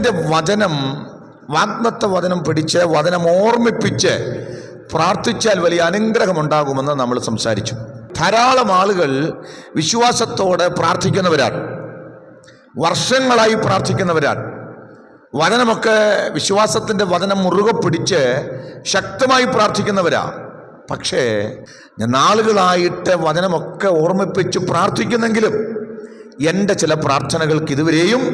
ദൈവത്തിൻ്റെ വചനം, വാഗ്ദത്ത വചനം പിടിച്ച് വചനം ഓർമ്മിപ്പിച്ച് പ്രാർത്ഥിച്ചാൽ വലിയ അനുഗ്രഹമുണ്ടാകുമെന്ന് നമ്മൾ സംസാരിച്ചു. ധാരാളം ആളുകൾ വിശ്വാസത്തോടെ പ്രാർത്ഥിക്കുന്നവരാണ്, വർഷങ്ങളായി പ്രാർത്ഥിക്കുന്നവരാണ്. വചനമൊക്കെ, വിശ്വാസത്തിൻ്റെ വചനം മുറുകെ പിടിച്ച് ശക്തമായി പ്രാർത്ഥിക്കുന്നവരാ. പക്ഷേ നാളുകളായിട്ട് വചനമൊക്കെ ഓർമ്മിപ്പിച്ച് പ്രാർത്ഥിക്കുന്നെങ്കിലും എൻ്റെ ചില പ്രാർത്ഥനകൾക്ക് ഇതുവരെയും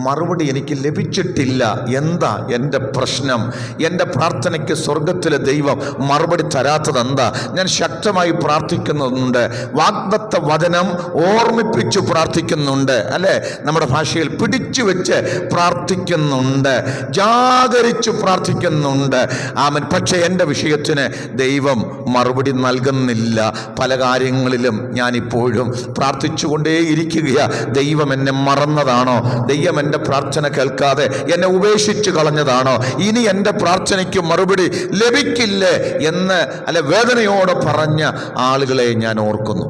മറുപടി എനിക്ക് ലഭിച്ചിട്ടില്ല. എന്താ എൻ്റെ പ്രശ്നം? എൻ്റെ പ്രാർത്ഥനയ്ക്ക് സ്വർഗത്തിലെ ദൈവം മറുപടി തരാത്തത് എന്താ? ഞാൻ ശക്തമായി പ്രാർത്ഥിക്കുന്നുണ്ട്, വാഗ്ദത്ത വചനം ഓർമ്മിപ്പിച്ചു പ്രാർത്ഥിക്കുന്നുണ്ട്, അല്ലേ? നമ്മുടെ ഭാഷയിൽ പിടിച്ചു വെച്ച് പ്രാർത്ഥിക്കുന്നുണ്ട്, ജാഗരിച്ചു പ്രാർത്ഥിക്കുന്നുണ്ട്. ആമേൻ. പക്ഷേ എൻ്റെ വിഷയത്തിന് ദൈവം മറുപടി നൽകുന്നില്ല. പല കാര്യങ്ങളിലും ഞാനിപ്പോഴും പ്രാർത്ഥിച്ചുകൊണ്ടേയിരിക്കുകയാ. ദൈവം എന്നെ മറന്നതാണോ? ദൈവം എൻ്റെ പ്രാർത്ഥന കേൾക്കാതെ എന്നെ ഉപേക്ഷിച്ച് കളഞ്ഞതാണോ? ഇനി എൻ്റെ പ്രാർത്ഥനയ്ക്ക് മറുപടി ലഭിക്കില്ലേ എന്ന് വേദനയോടെ പറഞ്ഞ ആളുകളെ ഞാൻ ഓർക്കുന്നു.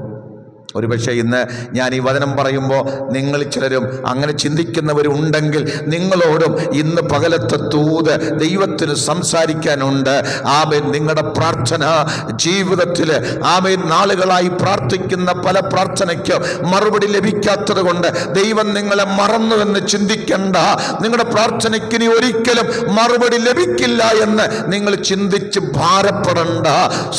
ഒരുപക്ഷെ ഇന്ന് ഞാൻ ഈ വചനം പറയുമ്പോൾ നിങ്ങൾ ചിലരും അങ്ങനെ ചിന്തിക്കുന്നവരുണ്ടെങ്കിൽ നിങ്ങളോടും ഇന്ന് പകലത്തെ തൂത് ദൈവത്തിന് സംസാരിക്കാനുണ്ട്. ആമേൻ. നിങ്ങളുടെ പ്രാർത്ഥന ജീവിതത്തിൽ ആമേൻ നാളുകളായി പ്രാർത്ഥിക്കുന്ന പല പ്രാർത്ഥനയ്ക്ക് മറുപടി ലഭിക്കാത്തത് കൊണ്ട് ദൈവം നിങ്ങളെ മറന്നുവെന്ന് ചിന്തിക്കണ്ട. നിങ്ങളുടെ പ്രാർത്ഥനയ്ക്ക് ഇനി ഒരിക്കലും മറുപടി ലഭിക്കില്ല എന്ന് നിങ്ങൾ ചിന്തിച്ച് ഭാരപ്പെടണ്ട.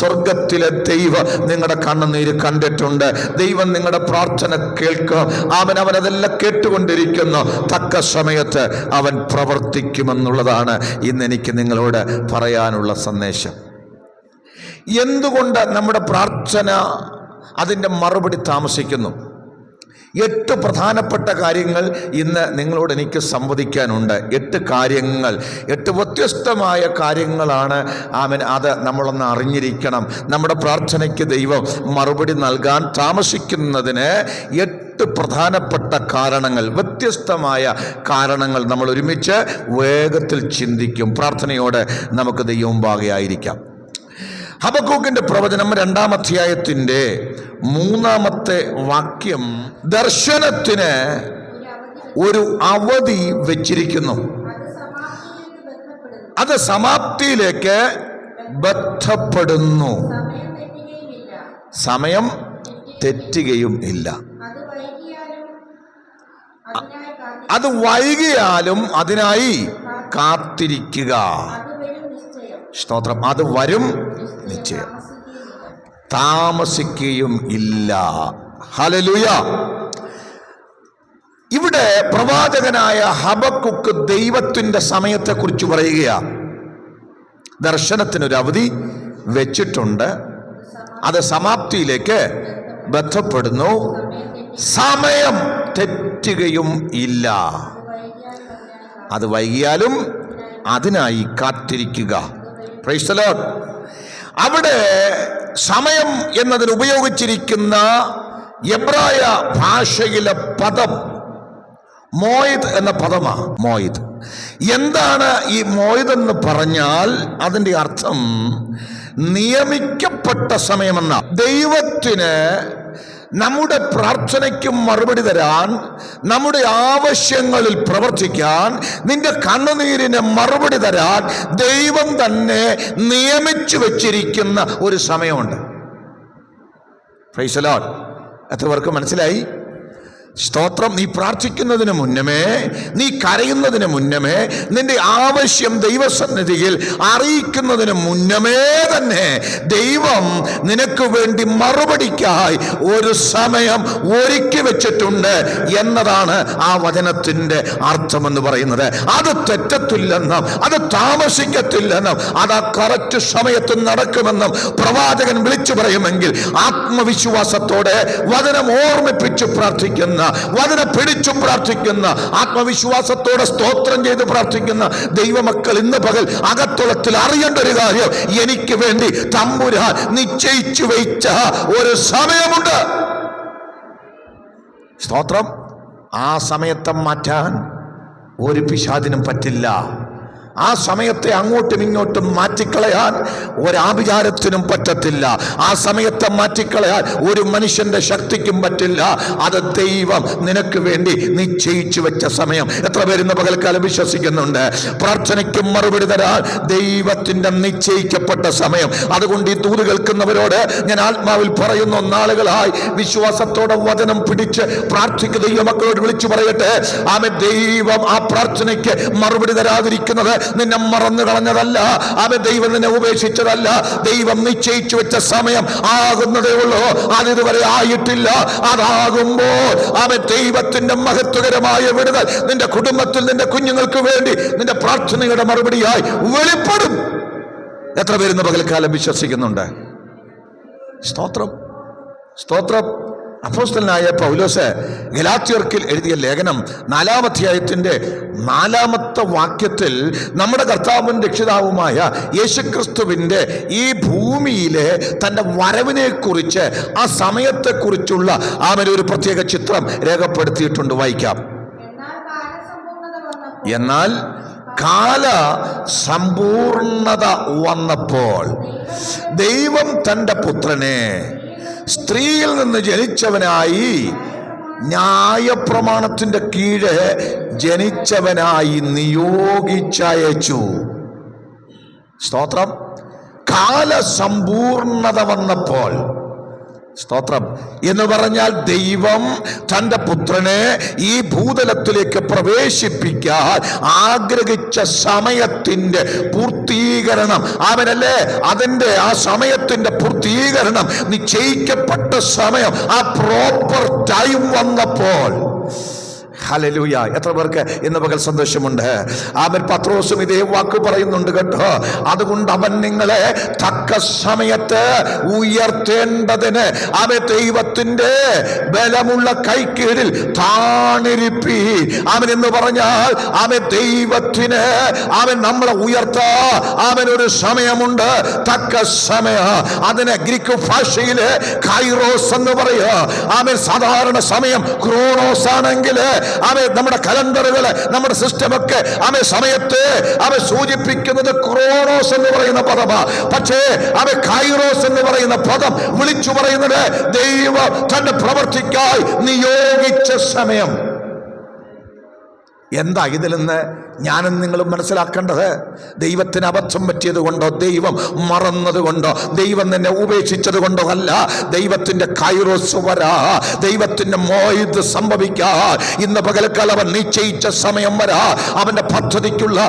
സ്വർഗത്തിലെ ദൈവം നിങ്ങളുടെ കണ്ണുനീര് കണ്ടിട്ടുണ്ട്. ദൈവം നിങ്ങളുടെ പ്രാർത്ഥന കേൾക്കും. അവനതെല്ലാം കേട്ടുകൊണ്ടിരിക്കുന്നു. തക്ക സമയത്ത് അവൻ പ്രവർത്തിക്കുമെന്നുള്ളതാണ് ഇന്ന് എനിക്ക് നിങ്ങളോട് പറയാനുള്ള സന്ദേശം. എന്തുകൊണ്ട് നമ്മുടെ പ്രാർത്ഥന അതിൻ്റെ മറുപടി താമസിക്കുന്നു? 8 പ്രധാനപ്പെട്ട കാര്യങ്ങൾ ഇന്ന് നിങ്ങളോട് എനിക്ക് സംവദിക്കാനുണ്ട്. 8 കാര്യങ്ങൾ, 8 വ്യത്യസ്തമായ കാര്യങ്ങളാണ്. ആമേൻ. അത് നമ്മളൊന്ന് അറിഞ്ഞിരിക്കണം. നമ്മുടെ പ്രാർത്ഥനയ്ക്ക് ദൈവം മറുപടി നൽകാൻ താമസിക്കുന്നതിന് 8 പ്രധാനപ്പെട്ട കാരണങ്ങൾ, വ്യത്യസ്തമായ കാരണങ്ങൾ നമ്മൾ ഒരുമിച്ച് വേഗത്തിൽ ചിന്തിക്കും. പ്രാർത്ഥനയോടെ നമുക്ക് ദൈവമുമ്പാകെയായിരിക്കാം. ഹബക്കൂക്കിന്റെ പ്രവചനം 2-ാം അധ്യായത്തിന്റെ 3-ാമത്തെ വാക്യം, ദർശനത്തിന് ഒരു അവധി വെച്ചിരിക്കുന്നു, അത് സമാപ്തിയിലേക്ക് ബന്ധപ്പെടുന്നു, സമയം തെറ്റുകയും ഇല്ല. അത് വൈകിയാലും അതിനായി കാത്തിരിക്കുക. സ്തോത്രം. അത് വരും നിശ്ചയം, താമസിക്കുകയും ഇല്ല. ഹല്ലേലൂയ. ഇവിടെ പ്രവാചകനായ ഹബക്കൂക്ക് ദൈവത്തിൻ്റെ സമയത്തെക്കുറിച്ച് പറയുകയാണ്. ദർശനത്തിനൊരു അവധി വെച്ചിട്ടുണ്ട്, അത് സമാപ്തിയിലേക്ക് ബന്ധപ്പെടുന്നു, സമയം തെറ്റുകയും ഇല്ല. അത് വൈകിയാലും അതിനായി കാത്തിരിക്കുക. Price the Lord. അവിടെ സമയം എന്നതിന് ഉപയോഗിച്ചിരിക്കുന്ന എബ്രായ ഭാഷയിലെ പദം മോയിദ് എന്ന പദമാണ്. മോയിദ് എന്താണ് ഈ മോയിദ് എന്ന് പറഞ്ഞാൽ അതിൻ്റെ അർത്ഥം നിയമിക്കപ്പെട്ട സമയമെന്ന. ദൈവത്തിന് നമ്മുടെ പ്രാർത്ഥനയ്ക്ക് മറുപടി തരാൻ, നമ്മുടെ ആവശ്യങ്ങളിൽ പ്രവർത്തിക്കാൻ, നിന്റെ കണ്ണുനീരിന് മറുപടി തരാൻ ദൈവം തന്നെ നിയമിച്ചു വച്ചിരിക്കുന്ന ഒരു സമയമുണ്ട്. Price the Lord. എത്ര പേർക്ക് മനസ്സിലായി? സ്തോത്രം. നീ പ്രാർത്ഥിക്കുന്നതിന് മുന്നമേ, നീ കരയുന്നതിന് മുന്നമേ, നിന്റെ ആവശ്യം ദൈവസന്നിധിയിൽ അറിയിക്കുന്നതിന് മുന്നമേ തന്നെ ദൈവം നിനക്ക് വേണ്ടി മറുപടിക്കായി ഒരു സമയം ഒരുക്കി വെച്ചിട്ടുണ്ട് എന്നതാണ് ആ വചനത്തിൻ്റെ അർത്ഥമെന്ന് പറയുന്നത്. അത് തെറ്റത്തില്ലെന്നും അത് താമസിക്കത്തില്ലെന്നും അത് ആ കറക്റ്റ് സമയത്ത് നടക്കുമെന്നും പ്രവാചകൻ വിളിച്ചു പറയുമെങ്കിൽ ആത്മവിശ്വാസത്തോടെ വചനം ഓർമ്മിപ്പിച്ച് പ്രാർത്ഥിക്കുന്ന, വചനം പിടിച്ചു പ്രാർത്ഥിക്കുന്ന, ആത്മവിശ്വാസത്തോടെ സ്തോത്രം ചെയ്ത് പ്രാർത്ഥിക്കുന്ന ദൈവമക്കൾ ഇന്ന് പകൽ അകത്തുളത്തിൽ അറിയേണ്ട ഒരു കാര്യം, എനിക്ക് വേണ്ടി തമ്പുരാൻ നിശ്ചയിച്ചു വെച്ച ഒരു സമയമുണ്ട്. സ്തോത്രം. ആ സമയത്തെ മാറ്റാൻ ഒരു പിശാചിനും പറ്റില്ല. ആ സമയത്തെ അങ്ങോട്ടും ഇങ്ങോട്ടും മാറ്റിക്കളയാൻ ഒരാഭിചാരത്തിനും പറ്റത്തില്ല. ആ സമയത്തെ മാറ്റിക്കളയാൻ ഒരു മനുഷ്യന്റെ ശക്തിക്കും പറ്റില്ല. അത് ദൈവം നിനക്ക് വേണ്ടി നിശ്ചയിച്ചു വെച്ച സമയം. എത്ര പേരുന്ന പകൽക്കാലം വിശ്വസിക്കുന്നുണ്ട്? പ്രാർത്ഥനയ്ക്ക് മറുപടി തരാൻ ദൈവത്തിന്റെ നിശ്ചയിക്കപ്പെട്ട സമയം. അതുകൊണ്ട് ഈ ദൂത് കേൾക്കുന്നവരോട് ഞാൻ ആത്മാവിൽ പറയുന്നു, നാളുകളായി വിശ്വാസത്തോടെ വചനം പിടിച്ച് പ്രാർത്ഥിക്കുന്ന ദൈവമക്കളോട് വിളിച്ചു പറയട്ടെ, ദൈവം ആ പ്രാർത്ഥനയ്ക്ക് മറുപടി തരാതിരിക്കുന്നത് നിന്നെ മറന്നു കളഞ്ഞതല്ല. ദൈവം നിന്നെ ഉപേക്ഷിച്ചതല്ല. ദൈവം നിശ്ചയിച്ചു വെച്ച സമയം ആകുന്നതേ ഉള്ളൂ. അതിതുവരെ ആയിട്ടില്ല. അതാകുമ്പോൾ ദൈവത്തിന്റെ മഹത്വകരമായ വിടുതൽ നിന്റെ കുടുംബത്തിൽ, നിന്റെ കുഞ്ഞുങ്ങൾക്ക് വേണ്ടി നിന്റെ പ്രാർത്ഥനയുടെ മറുപടിയായി വെളിപ്പെടും. എത്ര പേരുന്ന പകൽക്കാലം വിശ്വസിക്കുന്നുണ്ട്? സ്തോത്രം, സ്തോത്രം. അപ്പോസ്തലനായ പൗലോസ് ഗലാത്യർക്ക് എഴുതിയ ലേഖനം 4-ാം അധ്യായത്തിന്റെ 4-ാമത്തെ വാക്യത്തിൽ നമ്മുടെ കർത്താവും രക്ഷിതാവുമായ യേശുക്രിസ്തുവിന്റെ ഈ ഭൂമിയിലെ തൻ്റെ വരവിനെ കുറിച്ച്, ആ സമയത്തെക്കുറിച്ചുള്ള ഒരു പ്രത്യേക ചിത്രം രേഖപ്പെടുത്തിയിട്ടുണ്ട്. വായിക്കാം. എന്നാൽ കാല സമ്പൂർണത വന്നപ്പോൾ ദൈവം തൻ്റെ പുത്രനെ സ്ത്രീയിൽ നിന്ന് ജനിച്ചവനായി, ന്യായപ്രമാണത്തിന്റെ കീഴ് ജനിച്ചവനായി നിയോഗിച്ചയച്ചു. സ്തോത്രം. കാലസമ്പൂർണത വന്നപ്പോൾ, സ്തോത്രം, എന്ന് പറഞ്ഞാൽ ദൈവം തൻ്റെ പുത്രനെ ഈ ഭൂതലത്തിലേക്ക് പ്രവേശിപ്പിക്കാൻ ആഗ്രഹിച്ച സമയത്തിന്റെ പൂർത്തീകരണം, അവനല്ലേ അതിൻ്റെ ആ സമയത്തിന്റെ പൂർത്തീകരണം നിശ്ചയിക്കപ്പെട്ട സമയം, ആ പ്രോപ്പർ ടൈം വന്നപ്പോൾ, ഹല്ലേലൂയ. എത്ര പേർക്ക് ഇന്ന് പകൽ സന്തോഷമുണ്ട്? പത്രോസും ഇതേ വാക്ക് പറയുന്നുണ്ട് കേട്ടോ. അതുകൊണ്ട് അവൻ നിങ്ങളെ തക്ക സമയത്ത് ഉയർത്തേണ്ടതിന് ദൈവത്തിന്റെ ബലമുള്ള കൈക്കീഴിൽ താണിരിപ്പി. എന്ന് പറഞ്ഞാൽ ദൈവത്തിന് നമ്മളെ ഉയർത്താ ഒരു സമയമുണ്ട്, തക്ക സമയ. അതിന് ഗ്രീക്ക് ഭാഷയില് കൈറോസ് എന്ന് പറയുക. സാധാരണ സമയം ക്രോണോസ് ആണെങ്കിൽ നമ്മുടെ കലണ്ടറുകള്, നമ്മുടെ സിസ്റ്റമൊക്കെ സമയത്ത് സൂചിപ്പിക്കുന്നത് ക്രോണോസ് എന്ന് പറയുന്ന പദമാണ്. പക്ഷേ കൈറോസ് എന്ന് പറയുന്ന പദം വിളിച്ചു പറയുന്നത് ദൈവം തന്റെ പ്രവർത്തിക്കായി നിയോഗിച്ച സമയം. എന്താ ഇതിൽ നിന്ന് ഞാനും നിങ്ങളും മനസ്സിലാക്കേണ്ടത്? ദൈവത്തിന് അബദ്ധം പറ്റിയത് കൊണ്ടോ, ദൈവം മറന്നത് കൊണ്ടോ, ദൈവം നിന്നെ ഉപേക്ഷിച്ചത് കൊണ്ടോ അല്ല. ദൈവത്തിന്റെ കൈറോസ് വരാ, ദൈവത്തിന്റെ മോയിത് സംഭവിക്കാൻ ഇന്ന് പകൽക്കാലം അവൻ നിശ്ചയിച്ച സമയം വരാ. അവന്റെ പദ്ധതിക്കുള്ള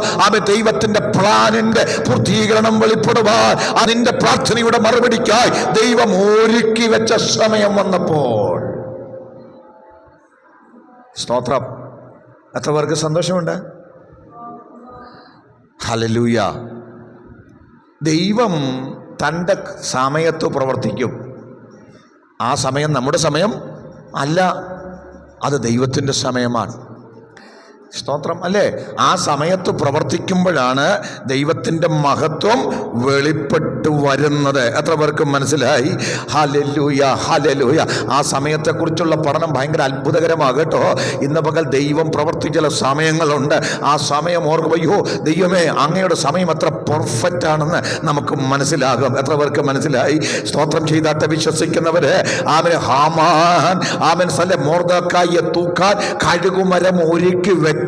ദൈവത്തിന്റെ പ്ലാനിന്റെ പൂർത്തീകരണം വെളിപ്പെടുവാൻ, അതിന്റെ പ്രാർത്ഥനയുടെ മറുപടിക്കായി ദൈവം ഒരുക്കി വെച്ച സമയം വന്നപ്പോൾ, സ്തോത്രം. എത്ര പേർക്ക് സന്തോഷമുണ്ട്? ഹല്ലേലൂയ. ദൈവം തൻ്റെ സമയത്ത് പ്രവർത്തിക്കും. ആ സമയം നമ്മുടെ സമയം അല്ല, അത് ദൈവത്തിൻ്റെ സമയമാണ്. സ്തോത്രം, അല്ലേ? ആ സമയത്ത് പ്രവർത്തിക്കുമ്പോഴാണ് ദൈവത്തിൻ്റെ മഹത്വം വെളിപ്പെട്ടു വരുന്നത്. എത്ര പേർക്ക് മനസ്സിലായി? Hallelujah, hallelujah. ആ സമയത്തെക്കുറിച്ചുള്ള പഠനം ഭയങ്കര അത്ഭുതകരമാണ് കേട്ടോ. ഇന്ന് പകൽ ദൈവം പ്രവർത്തിച്ച ചില സമയങ്ങളുണ്ട്. ആ സമയം ഓർക്കുമ്പോൾ അയ്യോ ദൈവമേ, അങ്ങയുടെ സമയം എത്ര പെർഫെക്റ്റ് ആണെന്ന് നമുക്ക് മനസ്സിലാകും. എത്ര പേർക്ക് മനസ്സിലായി? സ്തോത്രം ചെയ്താട്ട് വിശ്വസിക്കുന്നവര് ഹാമാൻ മൊർദെഖായിയെ തൂക്കാൻ കഴുകുമരം ഒരുക്കി വെച്ചേച്ച്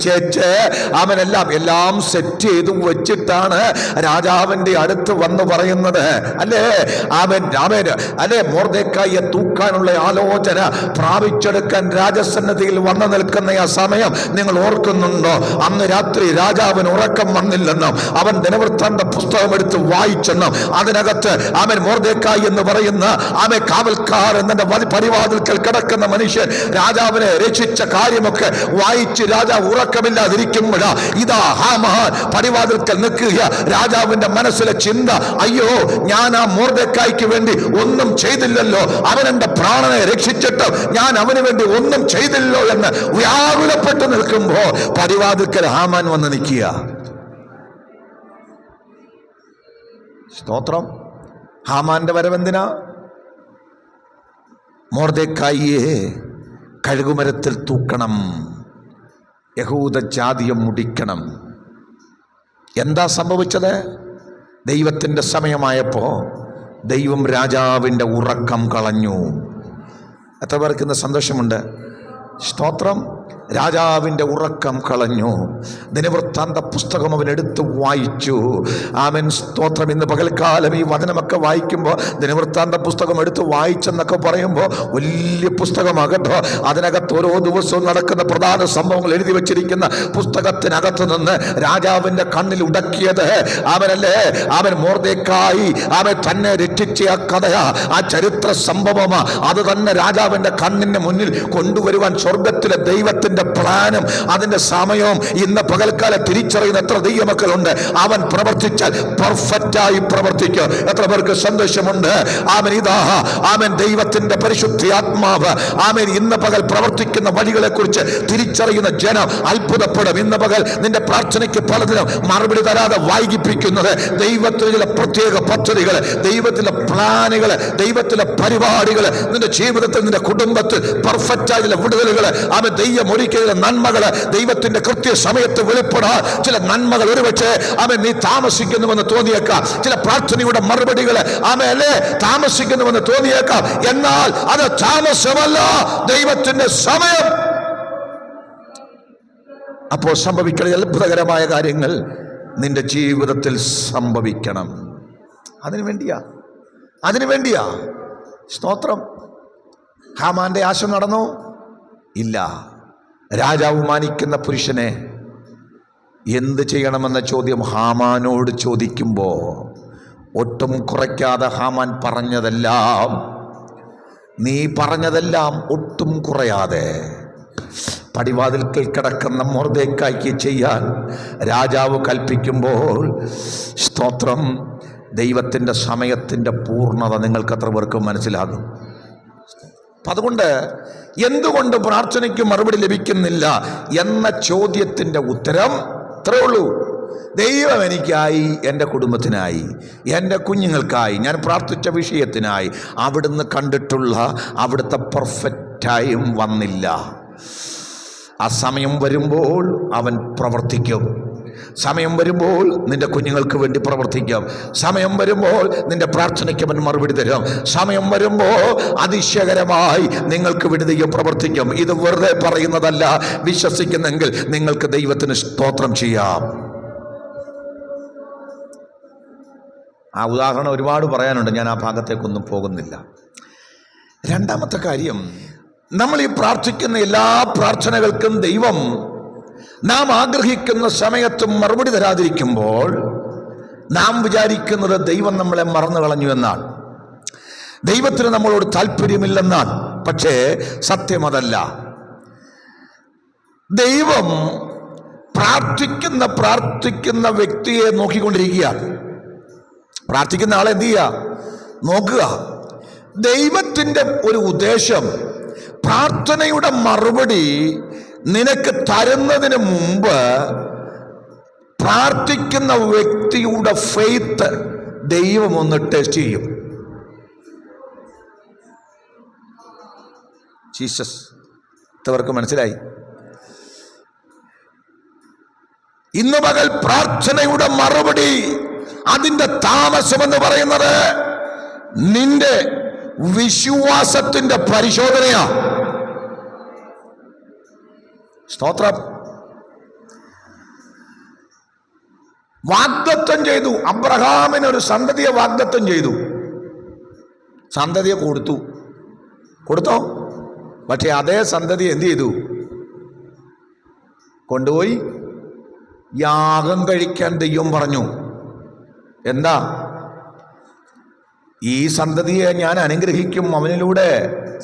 എല്ലാം സെറ്റ് ചെയ്തു വെച്ചിട്ടാണ് രാജാവിന്റെ അടുത്ത് വന്ന് പറയുന്നത്, അല്ലേ മൊർദെഖായിയെ തൂക്കാനുള്ള ആലോചന പ്രാപിച്ചെടുക്കാൻ രാജസന്നിധിയിൽ വന്നു നിൽക്കുന്ന ആ സമയം നിങ്ങൾ ഓർക്കുന്നുണ്ടോ? അന്ന് രാത്രി രാജാവിന് ഉറക്കം വന്നില്ലെന്നും അവൻ ദിനവൃത്താന്ത പുസ്തകം എടുത്ത് വായിച്ചെന്നും അതിനകത്ത് മൊർദെഖായി എന്ന് പറയുന്ന കാവൽക്കാരൻ എന്ന പടിവാതിൽക്കൽ കിടക്കുന്ന മനുഷ്യൻ രാജാവിനെ രക്ഷിച്ച കാര്യമൊക്കെ വായിച്ച് രാജാവ് ഉറക്കമില്ലാതിരിക്കുമ്പോഴാ ഇതാ ഹാമാൻ പടിവാതിൽക്കൽ നിൽക്കുക. രാജാവിന്റെ മനസ്സിലെ ചിന്ത, അയ്യോ ഞാൻ ആ മൊർദെഖായിക്ക് വേണ്ടി ഒന്നും ചെയ്തില്ലല്ലോ, അവൻ എന്റെ പ്രാണനെ രക്ഷിച്ചിട്ട് ഞാൻ അവന് വേണ്ടി ഒന്നും ചെയ്തില്ലോ എന്ന് വ്യാകുലപ്പെട്ട് നിൽക്കുമ്പോ പടിവാതിൽക്കൽ ഹാമാൻ വന്ന് നിൽക്കുക. സ്തോത്രം. ഹാമാന്റെ വരവെന്തിനാ? മൊർദെഖായിയെ കഴുകുമരത്തിൽ തൂക്കണം, യഹൂദ ജാതിയെ മുടിക്കണം. എന്താ സംഭവിച്ചത്? ദൈവത്തിൻ്റെ സമയമായപ്പോൾ ദൈവം രാജാവിൻ്റെ ഉറക്കം കളഞ്ഞു. എത്ര പേർക്ക് ഇന്ന് സന്തോഷമുണ്ട്? സ്തോത്രം. രാജാവിൻ്റെ ഉറക്കം കളഞ്ഞു. ദിനവൃത്താന്ത പുസ്തകം അവൻ എടുത്ത് വായിച്ചു. ആമേൻ, സ്തോത്രം. ഇന്ന് പകൽക്കാലം ഈ വചനമൊക്കെ വായിക്കുമ്പോൾ ദിനവൃത്താന്ത പുസ്തകം എടുത്ത് വായിച്ചെന്നൊക്കെ പറയുമ്പോൾ വലിയ പുസ്തകമാകട്ടോ. അതിനകത്ത് ഓരോ ദിവസവും നടക്കുന്ന പ്രധാന സംഭവങ്ങൾ എഴുതി വച്ചിരിക്കുന്ന പുസ്തകത്തിനകത്ത് നിന്ന് രാജാവിൻ്റെ കണ്ണിൽ ഉടക്കിയത് അവനല്ലേ, അവൻ മൊർദെഖായി അവൻ തന്നെ രക്ഷിച്ച ആ കഥയാ, ആ ചരിത്ര സംഭവമാ. അത് തന്നെ രാജാവിൻ്റെ കണ്ണിന് മുന്നിൽ കൊണ്ടുവരുവാൻ സ്വർഗത്തിലെ ദൈവത്തിൻ്റെ പ്ലാനും അതിന്റെ സമയവും ഇന്ന് പകൽക്കാലം തിരിച്ചറിയുന്ന എത്ര ദൈവമക്കളുണ്ട്? അവൻ പ്രവർത്തിച്ചാൽ പെർഫെക്റ്റായി പ്രവർത്തിക്കും. എത്ര പേർക്ക് സന്തോഷമുണ്ട്? ആമേൻ. ഇതാ ആമേൻ, ദൈവത്തിന്റെ പരിശുദ്ധ ആത്മാവ് ആമേൻ ഇന്ന് പകൽ പ്രവർത്തിക്കുന്ന വഴികളെ കുറിച്ച് തിരിച്ചറിയുന്ന ജനം അത്ഭുതപ്പെടും. ഇന്ന് പകൽ നിന്റെ പ്രാർത്ഥനയ്ക്ക് പലതിനും മറുപടി തരാതെ വൈകിപ്പിക്കുന്നത് ദൈവത്തിന് ചില പ്രത്യേക പദ്ധതികൾ, ദൈവത്തിലെ പ്ലാനുകൾ, ദൈവത്തിലെ പരിപാടികൾ നിന്റെ ജീവിതത്തിൽ, നിന്റെ കുടുംബത്തിൽ പെർഫെക്റ്റായ ചില വിടുതലുകൾ, ആമേൻ, ദൈവം ഒരുക്കിയ നന്മകള് ദൈവത്തിന്റെ കൃത്യസമയത്ത് വെളിപ്പെടാൻ ചില നന്മകൾ ഒരുപക്ഷെ ആമേൻ നീ താമസിക്കുന്നുവെന്ന് തോന്നിയേക്കാം. ചില പ്രാർത്ഥനയുടെ മറുപടികൾ ആമേൻ അല്ലേ താമസിക്കുന്നുവെന്ന് തോന്നിയേക്കാം. എന്നാൽ അത് താമസമല്ല, ദൈവത്തിന്റെ സമയം. അപ്പോൾ സംഭവിക്കുന്ന അത്ഭുതകരമായ കാര്യങ്ങൾ നിന്റെ ജീവിതത്തിൽ സംഭവിക്കണം. അതിനു വേണ്ടിയാ സ്തോത്രം. ഹാമാന്റെ ആശ നടന്നു ഇല്ല. രാജാവ് മാനിക്കുന്ന പുരുഷനെ എന്ത് ചെയ്യണമെന്ന ചോദ്യം ഹാമാനോട് ചോദിക്കുമ്പോൾ ഒട്ടും കുറയ്ക്കാതെ ഹാമാൻ പറഞ്ഞതെല്ലാം, നീ പറഞ്ഞതെല്ലാം ഒട്ടും കുറയാതെ പടിവാതിൽക്കൽ കിടക്കുന്ന മൊർദെഖായിക്ക് ചെയ്യാൻ രാജാവ് കൽപ്പിക്കുമ്പോൾ സ്തോത്രം, ദൈവത്തിൻ്റെ സമയത്തിൻ്റെ പൂർണ്ണത നിങ്ങൾക്ക് എത്ര പേർക്ക് മനസ്സിലാകും? അതുകൊണ്ട് എന്തുകൊണ്ട് പ്രാർത്ഥനയ്ക്ക് മറുപടി ലഭിക്കുന്നില്ല എന്ന ചോദ്യത്തിൻ്റെ ഉത്തരം ഇത്രേ ഉള്ളൂ. ദൈവം എനിക്കായി, എൻ്റെ കുടുംബത്തിനായി, എൻ്റെ കുഞ്ഞുങ്ങൾക്കായി, ഞാൻ പ്രാർത്ഥിച്ച വിഷയത്തിനായി അവിടുന്ന് കണ്ടിട്ടുള്ള അവിടുത്തെ പെർഫെക്റ്റ് ടൈം വന്നില്ല. ആ സമയം വരുമ്പോൾ അവൻ പ്രവർത്തിക്കും. സമയം വരുമ്പോൾ നിന്റെ കുഞ്ഞുങ്ങൾക്ക് വേണ്ടി പ്രവർത്തിക്കും. സമയം വരുമ്പോൾ നിന്റെ പ്രാർത്ഥനയ്ക്ക് അവൻ മറുപടി തരും. സമയം വരുമ്പോൾ അതിശയകരമായി നിങ്ങൾക്ക് വേണ്ടി ദൈവം പ്രവർത്തിക്കും. ഇത് വെറുതെ പറയുന്നതല്ല. വിശ്വസിക്കുന്നെങ്കിൽ നിങ്ങൾക്ക് ദൈവത്തിന് സ്തോത്രം ചെയ്യാം. ആ ഉദാഹരണം ഒരുപാട് പറയാനുണ്ട്, ഞാൻ ആ ഭാഗത്തേക്കൊന്നും പോകുന്നില്ല. രണ്ടാമത്തെ കാര്യം, നമ്മൾ ഈ പ്രാർത്ഥിക്കുന്ന എല്ലാ പ്രാർത്ഥനകൾക്കും ദൈവം നാം ആഗ്രഹിക്കുന്ന സമയത്തും മറുപടി തരാതിരിക്കുമ്പോൾ നാം വിചാരിക്കുന്നത് ദൈവം നമ്മളെ മറന്നു കളഞ്ഞു എന്നാണ്, ദൈവത്തിന് നമ്മളോട് താല്പര്യമില്ലെന്നാണ്. പക്ഷേ സത്യം അതല്ല. ദൈവം പ്രാർത്ഥിക്കുന്ന വ്യക്തിയെ നോക്കിക്കൊണ്ടിരിക്കുകയാണ്. പ്രാർത്ഥിക്കുന്ന ആളെ എന്ത് ചെയ്യുക? നോക്കുക. ദൈവത്തിൻ്റെ ഒരു ഉദ്ദേശം പ്രാർത്ഥനയുടെ മറുപടി നിനക്ക് തരുന്നതിന് മുമ്പ് പ്രാർത്ഥിക്കുന്ന വ്യക്തിയുടെ ഫെയ്ത്ത് ദൈവം ഒന്ന് ടെസ്റ്റ് ചെയ്യും. ജീസസ് ഇവർക്ക് മനസ്സിലായി? ഇന്ന് പകൽ പ്രാർത്ഥനയുടെ മറുപടി അതിൻ്റെ താമസമെന്ന് പറയുന്നത് നിന്റെ വിശ്വാസത്തിന്റെ പരിശോധനയാ. സ്തോത്രം. വാഗ്ദത്തം ചെയ്തു, അബ്രഹാമിന് ഒരു സന്തതിയെ വാഗ്ദത്തം ചെയ്തു, സന്തതിയെ കൊടുത്തോ? പക്ഷെ അതേ സന്തതി എന്ത് ചെയ്തു? കൊണ്ടുപോയി യാഗം കഴിക്കാൻ ദൈവം പറഞ്ഞു. എന്താ? ഈ സന്തതിയെ ഞാൻ അനുഗ്രഹിക്കും, അവനിലൂടെ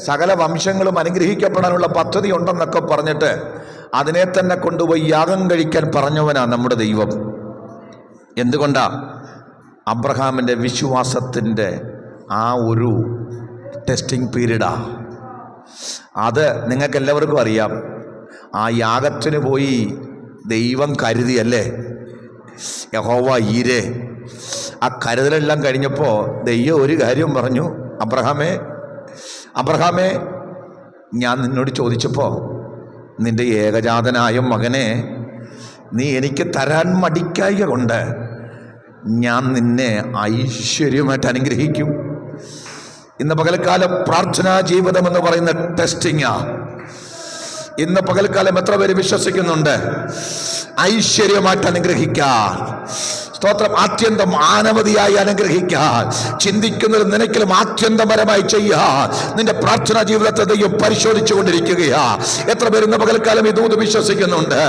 സകല വംശങ്ങളും അനുഗ്രഹിക്കപ്പെടാനുള്ള പദ്ധതി ഉണ്ടെന്നൊക്കെ പറഞ്ഞിട്ട് അതിനെ തന്നെ കൊണ്ടുപോയി യാഗം കഴിക്കാൻ പറഞ്ഞവനാ നമ്മുടെ ദൈവം. എന്തുകൊണ്ടാ? അബ്രഹാമിൻ്റെ വിശ്വാസത്തിൻ്റെ ആ ഒരു ടെസ്റ്റിംഗ് പീരീഡാ അത്. നിങ്ങൾക്ക് എല്ലാവർക്കും അറിയാം. ആ യാഗത്തിന് പോയി ദൈവം കരുതിയല്ലേ, യഹോവ ഈരെ. ആ കരുതലെല്ലാം കഴിഞ്ഞപ്പോൾ ദൈവം ഒരു കാര്യം പറഞ്ഞു, അബ്രഹാമേ, ഞാൻ നിന്നോട് ചോദിച്ചപ്പോൾ നിന്റെ ഏകജാതനായ മകനെ നീ എനിക്ക് തരാൻ മടിക്കായ കൊണ്ട് ഞാൻ നിന്നെ ഐശ്വര്യമായിട്ട് അനുഗ്രഹിക്കും. ഇന്ന് പകൽക്കാലം പ്രാർത്ഥനാ ജീവിതം എന്ന് പറയുന്ന ടെസ്റ്റിങ്ങാ. ഇന്ന് പകൽക്കാലം എത്ര പേര് വിശ്വസിക്കുന്നുണ്ട് ഐശ്വര്യമായിട്ട് അനുഗ്രഹിക്കാൻ? സ്തോത്രം. ആത്യന്തം അനവധിയായി അനുഗ്രഹിക്കാൻ, ചിന്തിക്കുന്നതിൽ നിനക്കിലും ആത്യന്തപരമായി ചെയ്യാൻ നിന്റെ പ്രാർത്ഥനാ ജീവിതത്തെ ദൈവം പരിശോധിച്ചു കൊണ്ടിരിക്കുകയാ. എത്ര പേര് ഇന്ന് പകൽക്കാലം ഈ ദൂത് വിശ്വസിക്കുന്നുണ്ട്?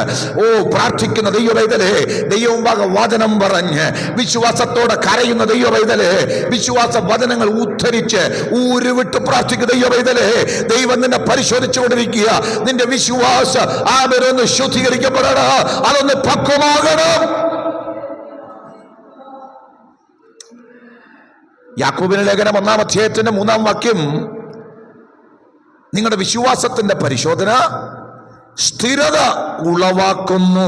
ഓ, പ്രാർത്ഥിക്കുന്ന ദൈവവൈതലേ, ദൈവമുമ്പാകെ വചനം പറഞ്ഞ് വിശ്വാസത്തോടെ കരയുന്ന ദൈവവൈതലേ, വിശ്വാസ വചനങ്ങൾ ഉദ്ധരിച്ച് ഊരുവിട്ട് പ്രാർത്ഥിക്കുന്ന ദൈവവൈതലേ, ദൈവം നിന്നെ പരിശോധിച്ചു കൊണ്ടിരിക്കുക. നിന്റെ വിശ്വാസം ആവരൊന്ന് ശുദ്ധീകരിക്കപ്പെടണം, അതൊന്ന് പക്വമാകണം. യാക്കോബിന്റെ ലേഖനം 1-ാം അധ്യായത്തിന്റെ 3-ാം വാക്യം, നിങ്ങളുടെ വിശ്വാസത്തിന്റെ പരിശോധന സ്ഥിരത ഉളവാക്കുന്നു.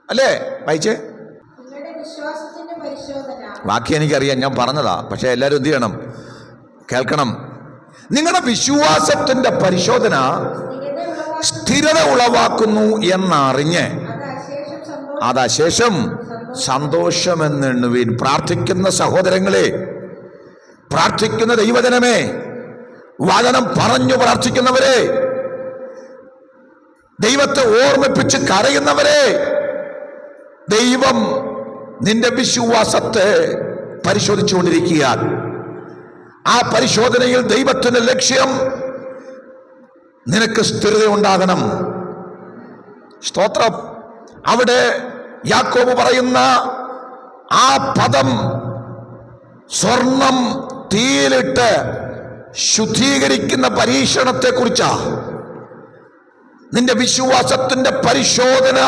അല്ലേ? വായിച്ചേ. വാക്യം എനിക്കറിയാം, ഞാൻ പറഞ്ഞതാ. പക്ഷെ എല്ലാവരും എന്ത് ചെയ്യണം? കേൾക്കണം. നിങ്ങളുടെ വിശ്വാസത്തിന്റെ പരിശോധന സ്ഥിരത ഉളവാക്കുന്നു എന്നറിഞ്ഞ് അതശേഷം സന്തോഷമെന്നെണ്ണുവീൻ. പ്രാർത്ഥിക്കുന്ന സഹോദരങ്ങളെ, പ്രാർത്ഥിക്കുന്ന ദൈവജനമേ, വചനം പറഞ്ഞു പ്രാർത്ഥിക്കുന്നവരെ, ദൈവത്തെ ഓർമ്മിപ്പിച്ച് കരയുന്നവരെ, ദൈവം നിന്റെ വിശ്വാസത്തെ പരിശോധിച്ചുകൊണ്ടിരിക്കുകയാണ്. ആ പരിശോധനയിൽ ദൈവത്തിന്റെ ലക്ഷ്യം നിനക്ക് സ്ഥിരത ഉണ്ടാകണം. സ്തോത്രം. അവിടെ യാക്കോബ് പറയുന്ന ആ പദം സ്വർണം തീയിലിട്ട് ശുദ്ധീകരിക്കുന്ന പരീക്ഷണത്തെ കുറിച്ചാ. നിന്റെ വിശ്വാസത്തിന്റെ പരിശോധന.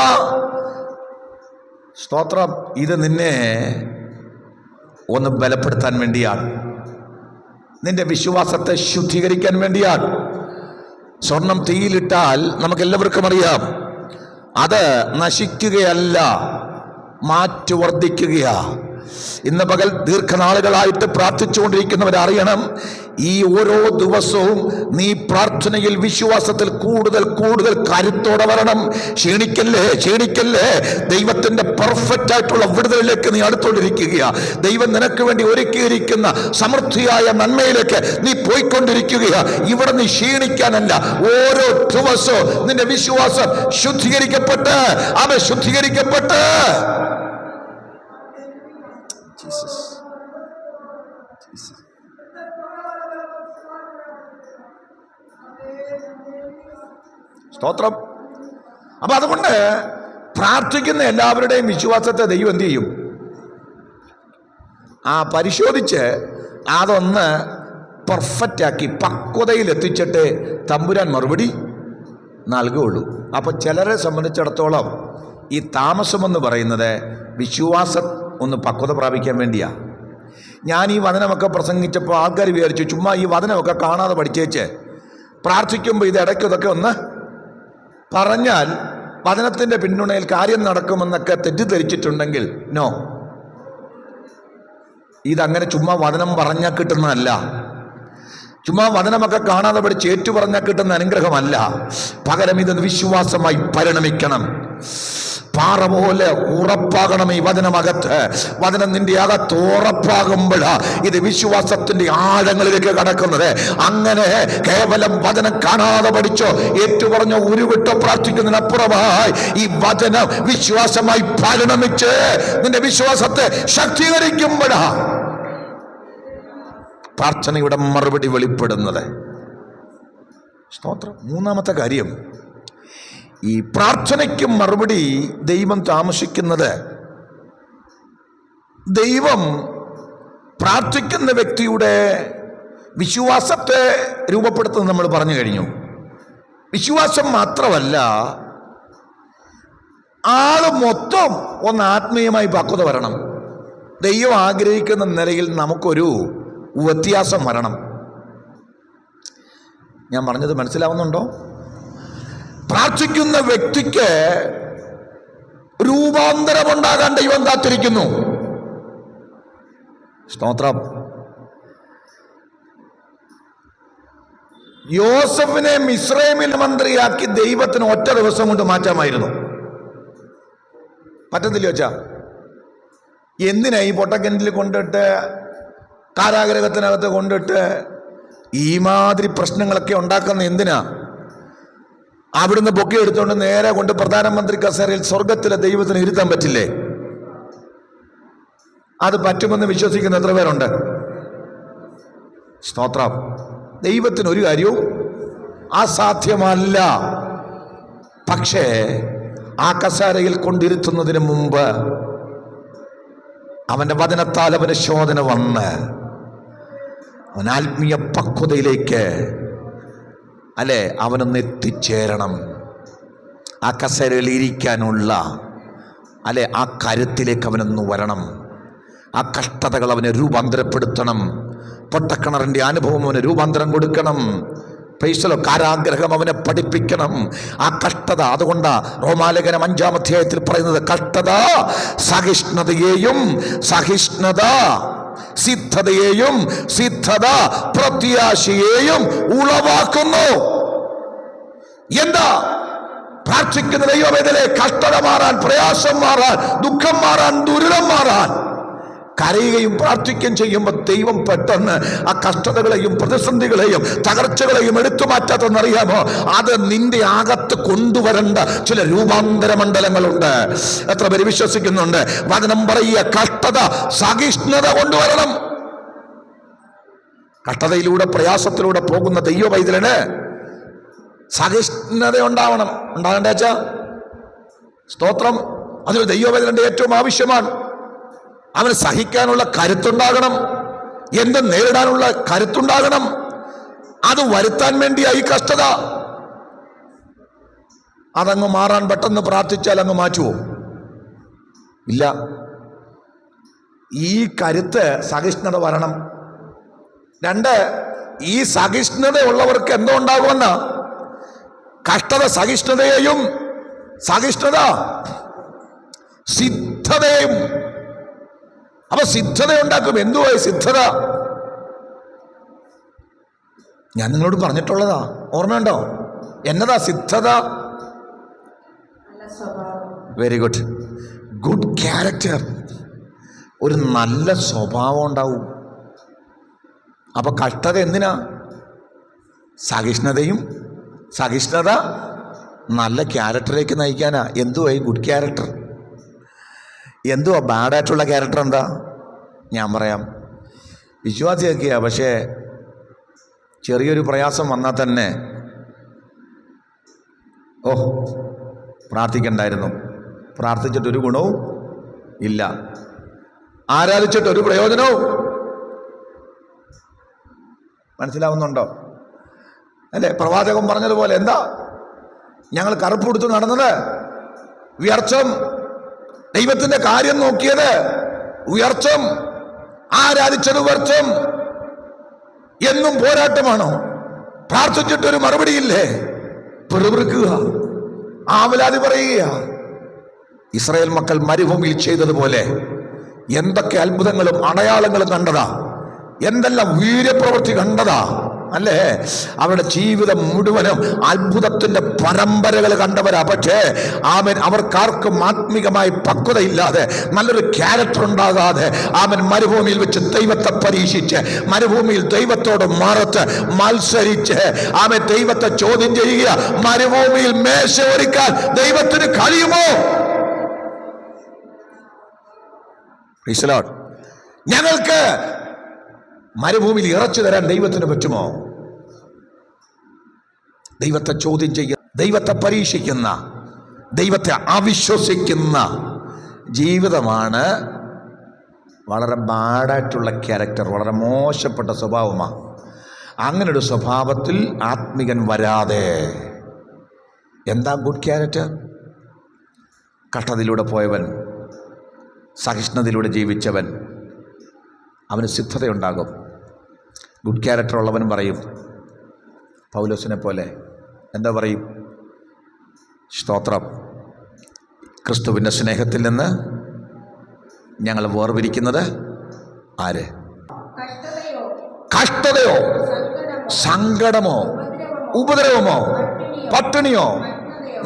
സ്തോത്രം. ഇത് നിന്നെ ഒന്ന് ബലപ്പെടുത്താൻ വേണ്ടിയാണ്, നിന്റെ വിശ്വാസത്തെ ശുദ്ധീകരിക്കാൻ വേണ്ടിയാണ്. സ്വർണം തീയിലിട്ടാൽ നമുക്കെല്ലാവർക്കും അറിയാം, അത് നശിക്കുകയല്ല, മാറ്റി വർദ്ധിക്കുകയാ. ഇന്ന് പകൽ ദീർഘനാളുകളായിട്ട് പ്രാർത്ഥിച്ചുകൊണ്ടിരിക്കുന്നവരറിയണം, ഈ ഓരോ ദിവസവും നീ പ്രാർത്ഥനയിൽ വിശ്വാസത്തിൽ കൂടുതൽ കൂടുതൽ കരുത്തോടെ വരണം. ക്ഷീണിക്കല്ലേ. ദൈവത്തിന്റെ പെർഫെക്റ്റ് ആയിട്ടുള്ള വിടുതലിലേക്ക് നീ അടുത്തോണ്ടിരിക്കുകയാ. ദൈവം നിനക്ക് വേണ്ടി ഒരുക്കിയിരിക്കുന്ന സമൃദ്ധിയായ നന്മയിലേക്ക് നീ പോയിക്കൊണ്ടിരിക്കുകയാ. ഇവിടെ നീ ക്ഷീണിക്കാനല്ല, ഓരോ ദിവസവും നിന്റെ വിശ്വാസം ശുദ്ധീകരിക്കപ്പെട്ട് സ്തോത്രം. അപ്പൊ അതുകൊണ്ട് പ്രാർത്ഥിക്കുന്ന എല്ലാവരുടെയും വിശ്വാസത്തെ ദൈവം എന്ത് ചെയ്യും? പരിശോധിച്ച് അതൊന്ന് പെർഫെക്റ്റ് ആക്കി പക്വതയിൽ എത്തിച്ചിട്ട് തമ്പുരാൻ മറുപടി നൽകുകയുള്ളൂ. അപ്പൊ ചിലരെ സംബന്ധിച്ചിടത്തോളം ഈ താമസമെന്ന് പറയുന്നത് വിശ്വാസം ഒന്ന് പക്വത പ്രാപിക്കാൻ വേണ്ടിയാ. ഞാൻ ഈ വചനമൊക്കെ പ്രസംഗിച്ചപ്പോൾ ആൾക്കാർ വിചാരിച്ചു ചുമ്മാ ഈ വചനമൊക്കെ കാണാതെ പഠിച്ചേച്ച് പ്രാർത്ഥിക്കുമ്പോൾ ഇത് ഇടയ്ക്കൊക്കെ ഒന്ന് പറഞ്ഞാൽ വചനത്തിൻ്റെ പിന്തുണയിൽ കാര്യം നടക്കുമെന്നൊക്കെ തെറ്റിദ്ധരിച്ചിട്ടുണ്ടെങ്കിൽ നോ, ഇതങ്ങനെ ചുമ്മാ വചനം പറഞ്ഞാൽ കിട്ടുന്നതല്ല. ചുമ്മാ വചനമൊക്കെ കാണാതെ പഠിച്ച് ഏറ്റു പറഞ്ഞാൽ കിട്ടുന്ന അനുഗ്രഹമല്ല. പകരം ഇതൊന്ന് വിശ്വാസമായി പരിണമിക്കണം. പാറ പോലെ ഉറപ്പാകണം ഈ വചനമകത്ത്. വചനം നിന്റെ അകത്ത് ഉറപ്പാകുമ്പോഴാ ഇത് വിശ്വാസത്തിന്റെ ആഴങ്ങളിലേക്ക് കടക്കുന്നത്. അങ്ങനെ കേവലം വചനം കാണാതെ പഠിച്ചോ ഏറ്റുപറഞ്ഞോ ഉരുവിട്ടോ പ്രാർത്ഥിക്കുന്നതിനപ്പുറമായി ഈ വചനം വിശ്വാസമായി പരിണമിച്ച് നിന്റെ വിശ്വാസത്തെ ശക്തീകരിക്കുമ്പോഴാ പ്രാർത്ഥനയുടെ മറുപടി വെളിപ്പെടുന്നത്. സ്തോത്രം. മൂന്നാമത്തെ കാര്യം, ഈ പ്രാർത്ഥനയ്ക്ക് മറുപടി ദൈവം താമസിക്കുന്നത്, ദൈവം പ്രാർത്ഥിക്കുന്ന വ്യക്തിയുടെ വിശ്വാസത്തെ രൂപപ്പെടുത്തുന്നത് നമ്മൾ പറഞ്ഞു കഴിഞ്ഞു. വിശ്വാസം മാത്രമല്ല, ആള് മൊത്തം ഒന്ന് ആത്മീയമായി പക്വത വരണം. ദൈവം ആഗ്രഹിക്കുന്ന നിലയിൽ നമുക്കൊരു വ്യത്യാസം വരണം. ഞാൻ പറഞ്ഞത് മനസ്സിലാവുന്നുണ്ടോ? പ്രാർത്ഥിക്കുന്ന വ്യക്തിക്ക് രൂപാന്തരമുണ്ടാകാൻ ദൈവം കാത്തിരിക്കുന്നു. സ്തോത്രം. യോസഫിനെ മിസ്രൈമിൽ മന്ത്രിയാക്കി ദൈവത്തിന് ഒറ്റ ദിവസം കൊണ്ട് മാറ്റാമായിരുന്നു. പറ്റത്തില്ല വെച്ചാ? എന്തിനാ ഈ പൊട്ടക്കിണറ്റിൽ കൊണ്ടിട്ട് കാരാഗ്രഹത്തിനകത്ത് കൊണ്ടിട്ട് ഈ മാതിരി പ്രശ്നങ്ങളൊക്കെ ഉണ്ടാക്കുന്ന എന്തിനാ? അവിടുന്ന് പൊക്കി എടുത്തുകൊണ്ട് നേരെ കൊണ്ട് പ്രധാനമന്ത്രി കസേരയിൽ സ്വർഗത്തിലെ ദൈവത്തിന് ഇരുത്താൻ പറ്റില്ലേ? അത് പറ്റുമെന്ന് വിശ്വസിക്കുന്ന എത്ര പേരുണ്ട്? സ്തോത്രം. ദൈവത്തിന് ഒരു കാര്യവും അസാധ്യമല്ല. പക്ഷേ ആ കസേരയിൽ കൊണ്ടിരുത്തുന്നതിന് മുമ്പ് അവന്റെ വചനത്താൽ അവന് ശോധന വന്ന് അവൻ ആത്മീയ പക്വതയിലേക്ക് അവനൊന്ന് എത്തിച്ചേരണം. ആ കസേരയിൽ ഇരിക്കാനുള്ള ആ കരുത്തിലേക്ക് അവനൊന്ന് വരണം. ആ കഷ്ടതകൾ അവനെ രൂപാന്തരപ്പെടുത്തണം. പൊട്ടക്കിണറിന്റെ അനുഭവം അവന് രൂപാന്തരം കൊടുക്കണം. പ്രൈസലോ. കാരാഗ്രഹം അവനെ പഠിപ്പിക്കണം. ആ കഷ്ടത, അതുകൊണ്ടാ റോമാലേഖനം 5-ാം അധ്യായത്തിൽ പറയുന്നത്, കഷ്ടത സഹിഷ്ണുതയെയും സഹിഷ്ണുത സിദ്ധതയെയും സിദ്ധത പ്രത്യാശയെയും ഉളവാക്കുന്നു. എന്താ? പ്രാർത്ഥിക്കുന്ന ദൈവവേദനയെ കഷ്ടത മാറാൻ, പ്രയാസം മാറാൻ, ദുഃഖം മാറാൻ, ദുരിതം മാറാൻ കരയുകയും പ്രാർത്ഥിക്കുകയും ചെയ്യുമ്പോൾ ദൈവം പെട്ടെന്ന് ആ കഷ്ടതകളെയും പ്രതിസന്ധികളെയും തകർച്ചകളെയും എടുത്തു മാറ്റാത്തെന്നറിയാമോ? അത് നിന്റെ അകത്ത് കൊണ്ടുവരേണ്ട ചില രൂപാന്തര മണ്ഡലങ്ങളുണ്ട്. എത്ര പേര് വിശ്വസിക്കുന്നുണ്ട്? വചനം പറയുക, കഷ്ടത സഹിഷ്ണുത കൊണ്ടുവരണം. കഷ്ടതയിലൂടെ പ്രയാസത്തിലൂടെ പോകുന്ന ദൈവ പൈതലിന് സഹിഷ്ണുത ഉണ്ടാവണം. ഉണ്ടാകണ്ടേച്ച സ്തോത്രം. അതൊരു ദൈവ പൈതലിന്റെ ഏറ്റവും ആവശ്യമാണ്. അവന് സഹിക്കാനുള്ള കരുത്തുണ്ടാകണം. എന്തും നേരിടാനുള്ള കരുത്തുണ്ടാകണം. അത് വരുത്താൻ വേണ്ടിയാ ഈ കഷ്ടത. അതങ്ങ് മാറാൻ പെട്ടെന്ന് പ്രാർത്ഥിച്ചാൽ അങ്ങ് മാറ്റുമോ? ഇല്ല. ഈ കരുത്ത്, സഹിഷ്ണുത വരണം. 2, ഈ സഹിഷ്ണുത ഉള്ളവർക്ക് എന്തോ ഉണ്ടാകുമെന്ന? കഷ്ടത സഹിഷ്ണുതയെയും സഹിഷ്ണുത സിദ്ധതയും. അപ്പൊ സിദ്ധത ഉണ്ടാക്കും. എന്തുവായി സിദ്ധത? ഞാൻ നിങ്ങളോട് പറഞ്ഞിട്ടുള്ളതാ, ഓർമ്മയുണ്ടോ? എന്നതാ സിദ്ധത? Very good. Good character. ഒരു നല്ല സ്വഭാവം ഉണ്ടാവും. അപ്പൊ കഷ്ടത എന്തിനാ? സഹിഷ്ണുത നല്ല ക്യാരക്ടറിലേക്ക് നയിക്കാനാ. എന്തുവായി ഗുഡ് ക്യാരക്ടർ? എന്തുവാ ബാഡായിട്ടുള്ള ക്യാരക്ടർ? എന്താ? ഞാൻ പറയാം. വിശ്വാസിയൊക്കെയാ, പക്ഷേ ചെറിയൊരു പ്രയാസം വന്നാൽ തന്നെ പ്രാർത്ഥിക്കണ്ടായിരുന്നു, പ്രാർത്ഥിച്ചിട്ടൊരു ഗുണവും ഇല്ല, ആരാധിച്ചിട്ടൊരു പ്രയോജനവും. മനസ്സിലാവുന്നുണ്ടോ? അല്ലേ? പ്രവാചകൻ പറഞ്ഞതുപോലെ എന്താ? ഞങ്ങൾ കറുപ്പെടുത്ത് നടന്നത് വ്യർത്ഥം, ദൈവത്തിന്റെ കാര്യം നോക്കിയത് ഉയർച്ചം, ആരാധിച്ചത് വ്യർത്ഥം. എന്നും പോരാട്ടമാണോ? പ്രാർത്ഥിച്ചിട്ടൊരു മറുപടിയില്ലേ? പെറുപിറുക്കുക, ആവലാതി പറയുക. ഇസ്രായേൽ മക്കൾ മരുഭൂമിയിൽ ചെയ്തതുപോലെ എന്തൊക്കെ അത്ഭുതങ്ങളും അടയാളങ്ങളും കണ്ടതാ, എന്തെല്ലാം വീര്യപ്രവൃത്തി കണ്ടതാ, അല്ലേ? അവരുടെ ജീവിതം മുഴുവനും അത്ഭുതത്തിന്റെ പരമ്പരകൾ കണ്ടവരാ. പക്ഷേ അവർക്കാർക്കും ആത്മീകമായി പക്വതയില്ലാതെ, നല്ലൊരു ക്യാരക്ടർ ഉണ്ടാകാതെ മരുഭൂമിയിൽ വെച്ച് ദൈവത്തെ പരീക്ഷിച്ച്, മരുഭൂമിയിൽ ദൈവത്തോട് മത്സരിച്ച് ദൈവത്തെ ചോദ്യം ചെയ്യുക. മരുഭൂമിയിൽ മേശ ഒരുക്കാൻ ദൈവത്തിന് കഴിയുമോ? ഞങ്ങൾക്ക് മരുഭൂമിയിൽ ഇറച്ചു തരാൻ ദൈവത്തിന് പറ്റുമോ? ദൈവത്തെ ചോദ്യം ചെയ്യുന്ന, ദൈവത്തെ പരീക്ഷിക്കുന്ന, ദൈവത്തെ അവിശ്വസിക്കുന്ന ജീവിതമാണ് വളരെ ബാഡായിട്ടുള്ള ക്യാരക്ടർ, വളരെ മോശപ്പെട്ട സ്വഭാവമാണ്. അങ്ങനൊരു സ്വഭാവത്തിൽ ആത്മികൻ വരാതെ എന്താ ഗുഡ് ക്യാരക്ടർ? കഷ്ടതയിലൂടെ പോയവൻ, സഹിഷ്ണുതയിലൂടെ ജീവിച്ചവൻ, അവന് സിദ്ധതയുണ്ടാകും. ഗുഡ് ക്യാരക്ടർ ഉള്ളവൻ പറയും, പൗലോസിനെ പോലെ എന്താ പറയും? സ്തോത്രം. ക്രിസ്തുവിൻ്റെ സ്നേഹത്തിൽ നിന്ന് ഞങ്ങൾ വേർപിരിക്കുന്നത് ആര്? കഷ്ടതയോ സങ്കടമോ ഉപദ്രവമോ, പട്ടിണിയോ,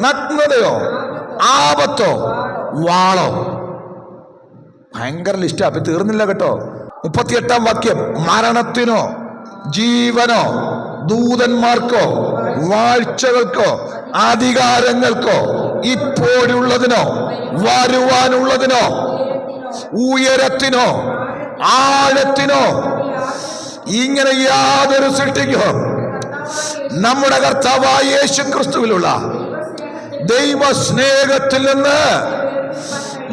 നഗ്നതയോ, ആപത്തോ, വാളോ. ഭയങ്കര ലിസ്റ്റാ. അപ്പൊ തീർന്നില്ല കേട്ടോ. 38-ാം വാക്യം, മരണത്തിനോ ജീവനോ ദൂതന്മാർക്കോ വാഴ്ചകൾക്കോ അധികാരങ്ങൾക്കോ ഇപ്പോഴുള്ളതിനോ വരുവാനുള്ളതിനോ ഉയരത്തിനോ ആഴത്തിനോ ഇങ്ങനെ യാതൊരു സൃഷ്ടിക്കോ നമ്മുടെ കർത്താവായ യേശു ക്രിസ്തുവിലുള്ള ദൈവ സ്നേഹത്തിൽ നിന്ന്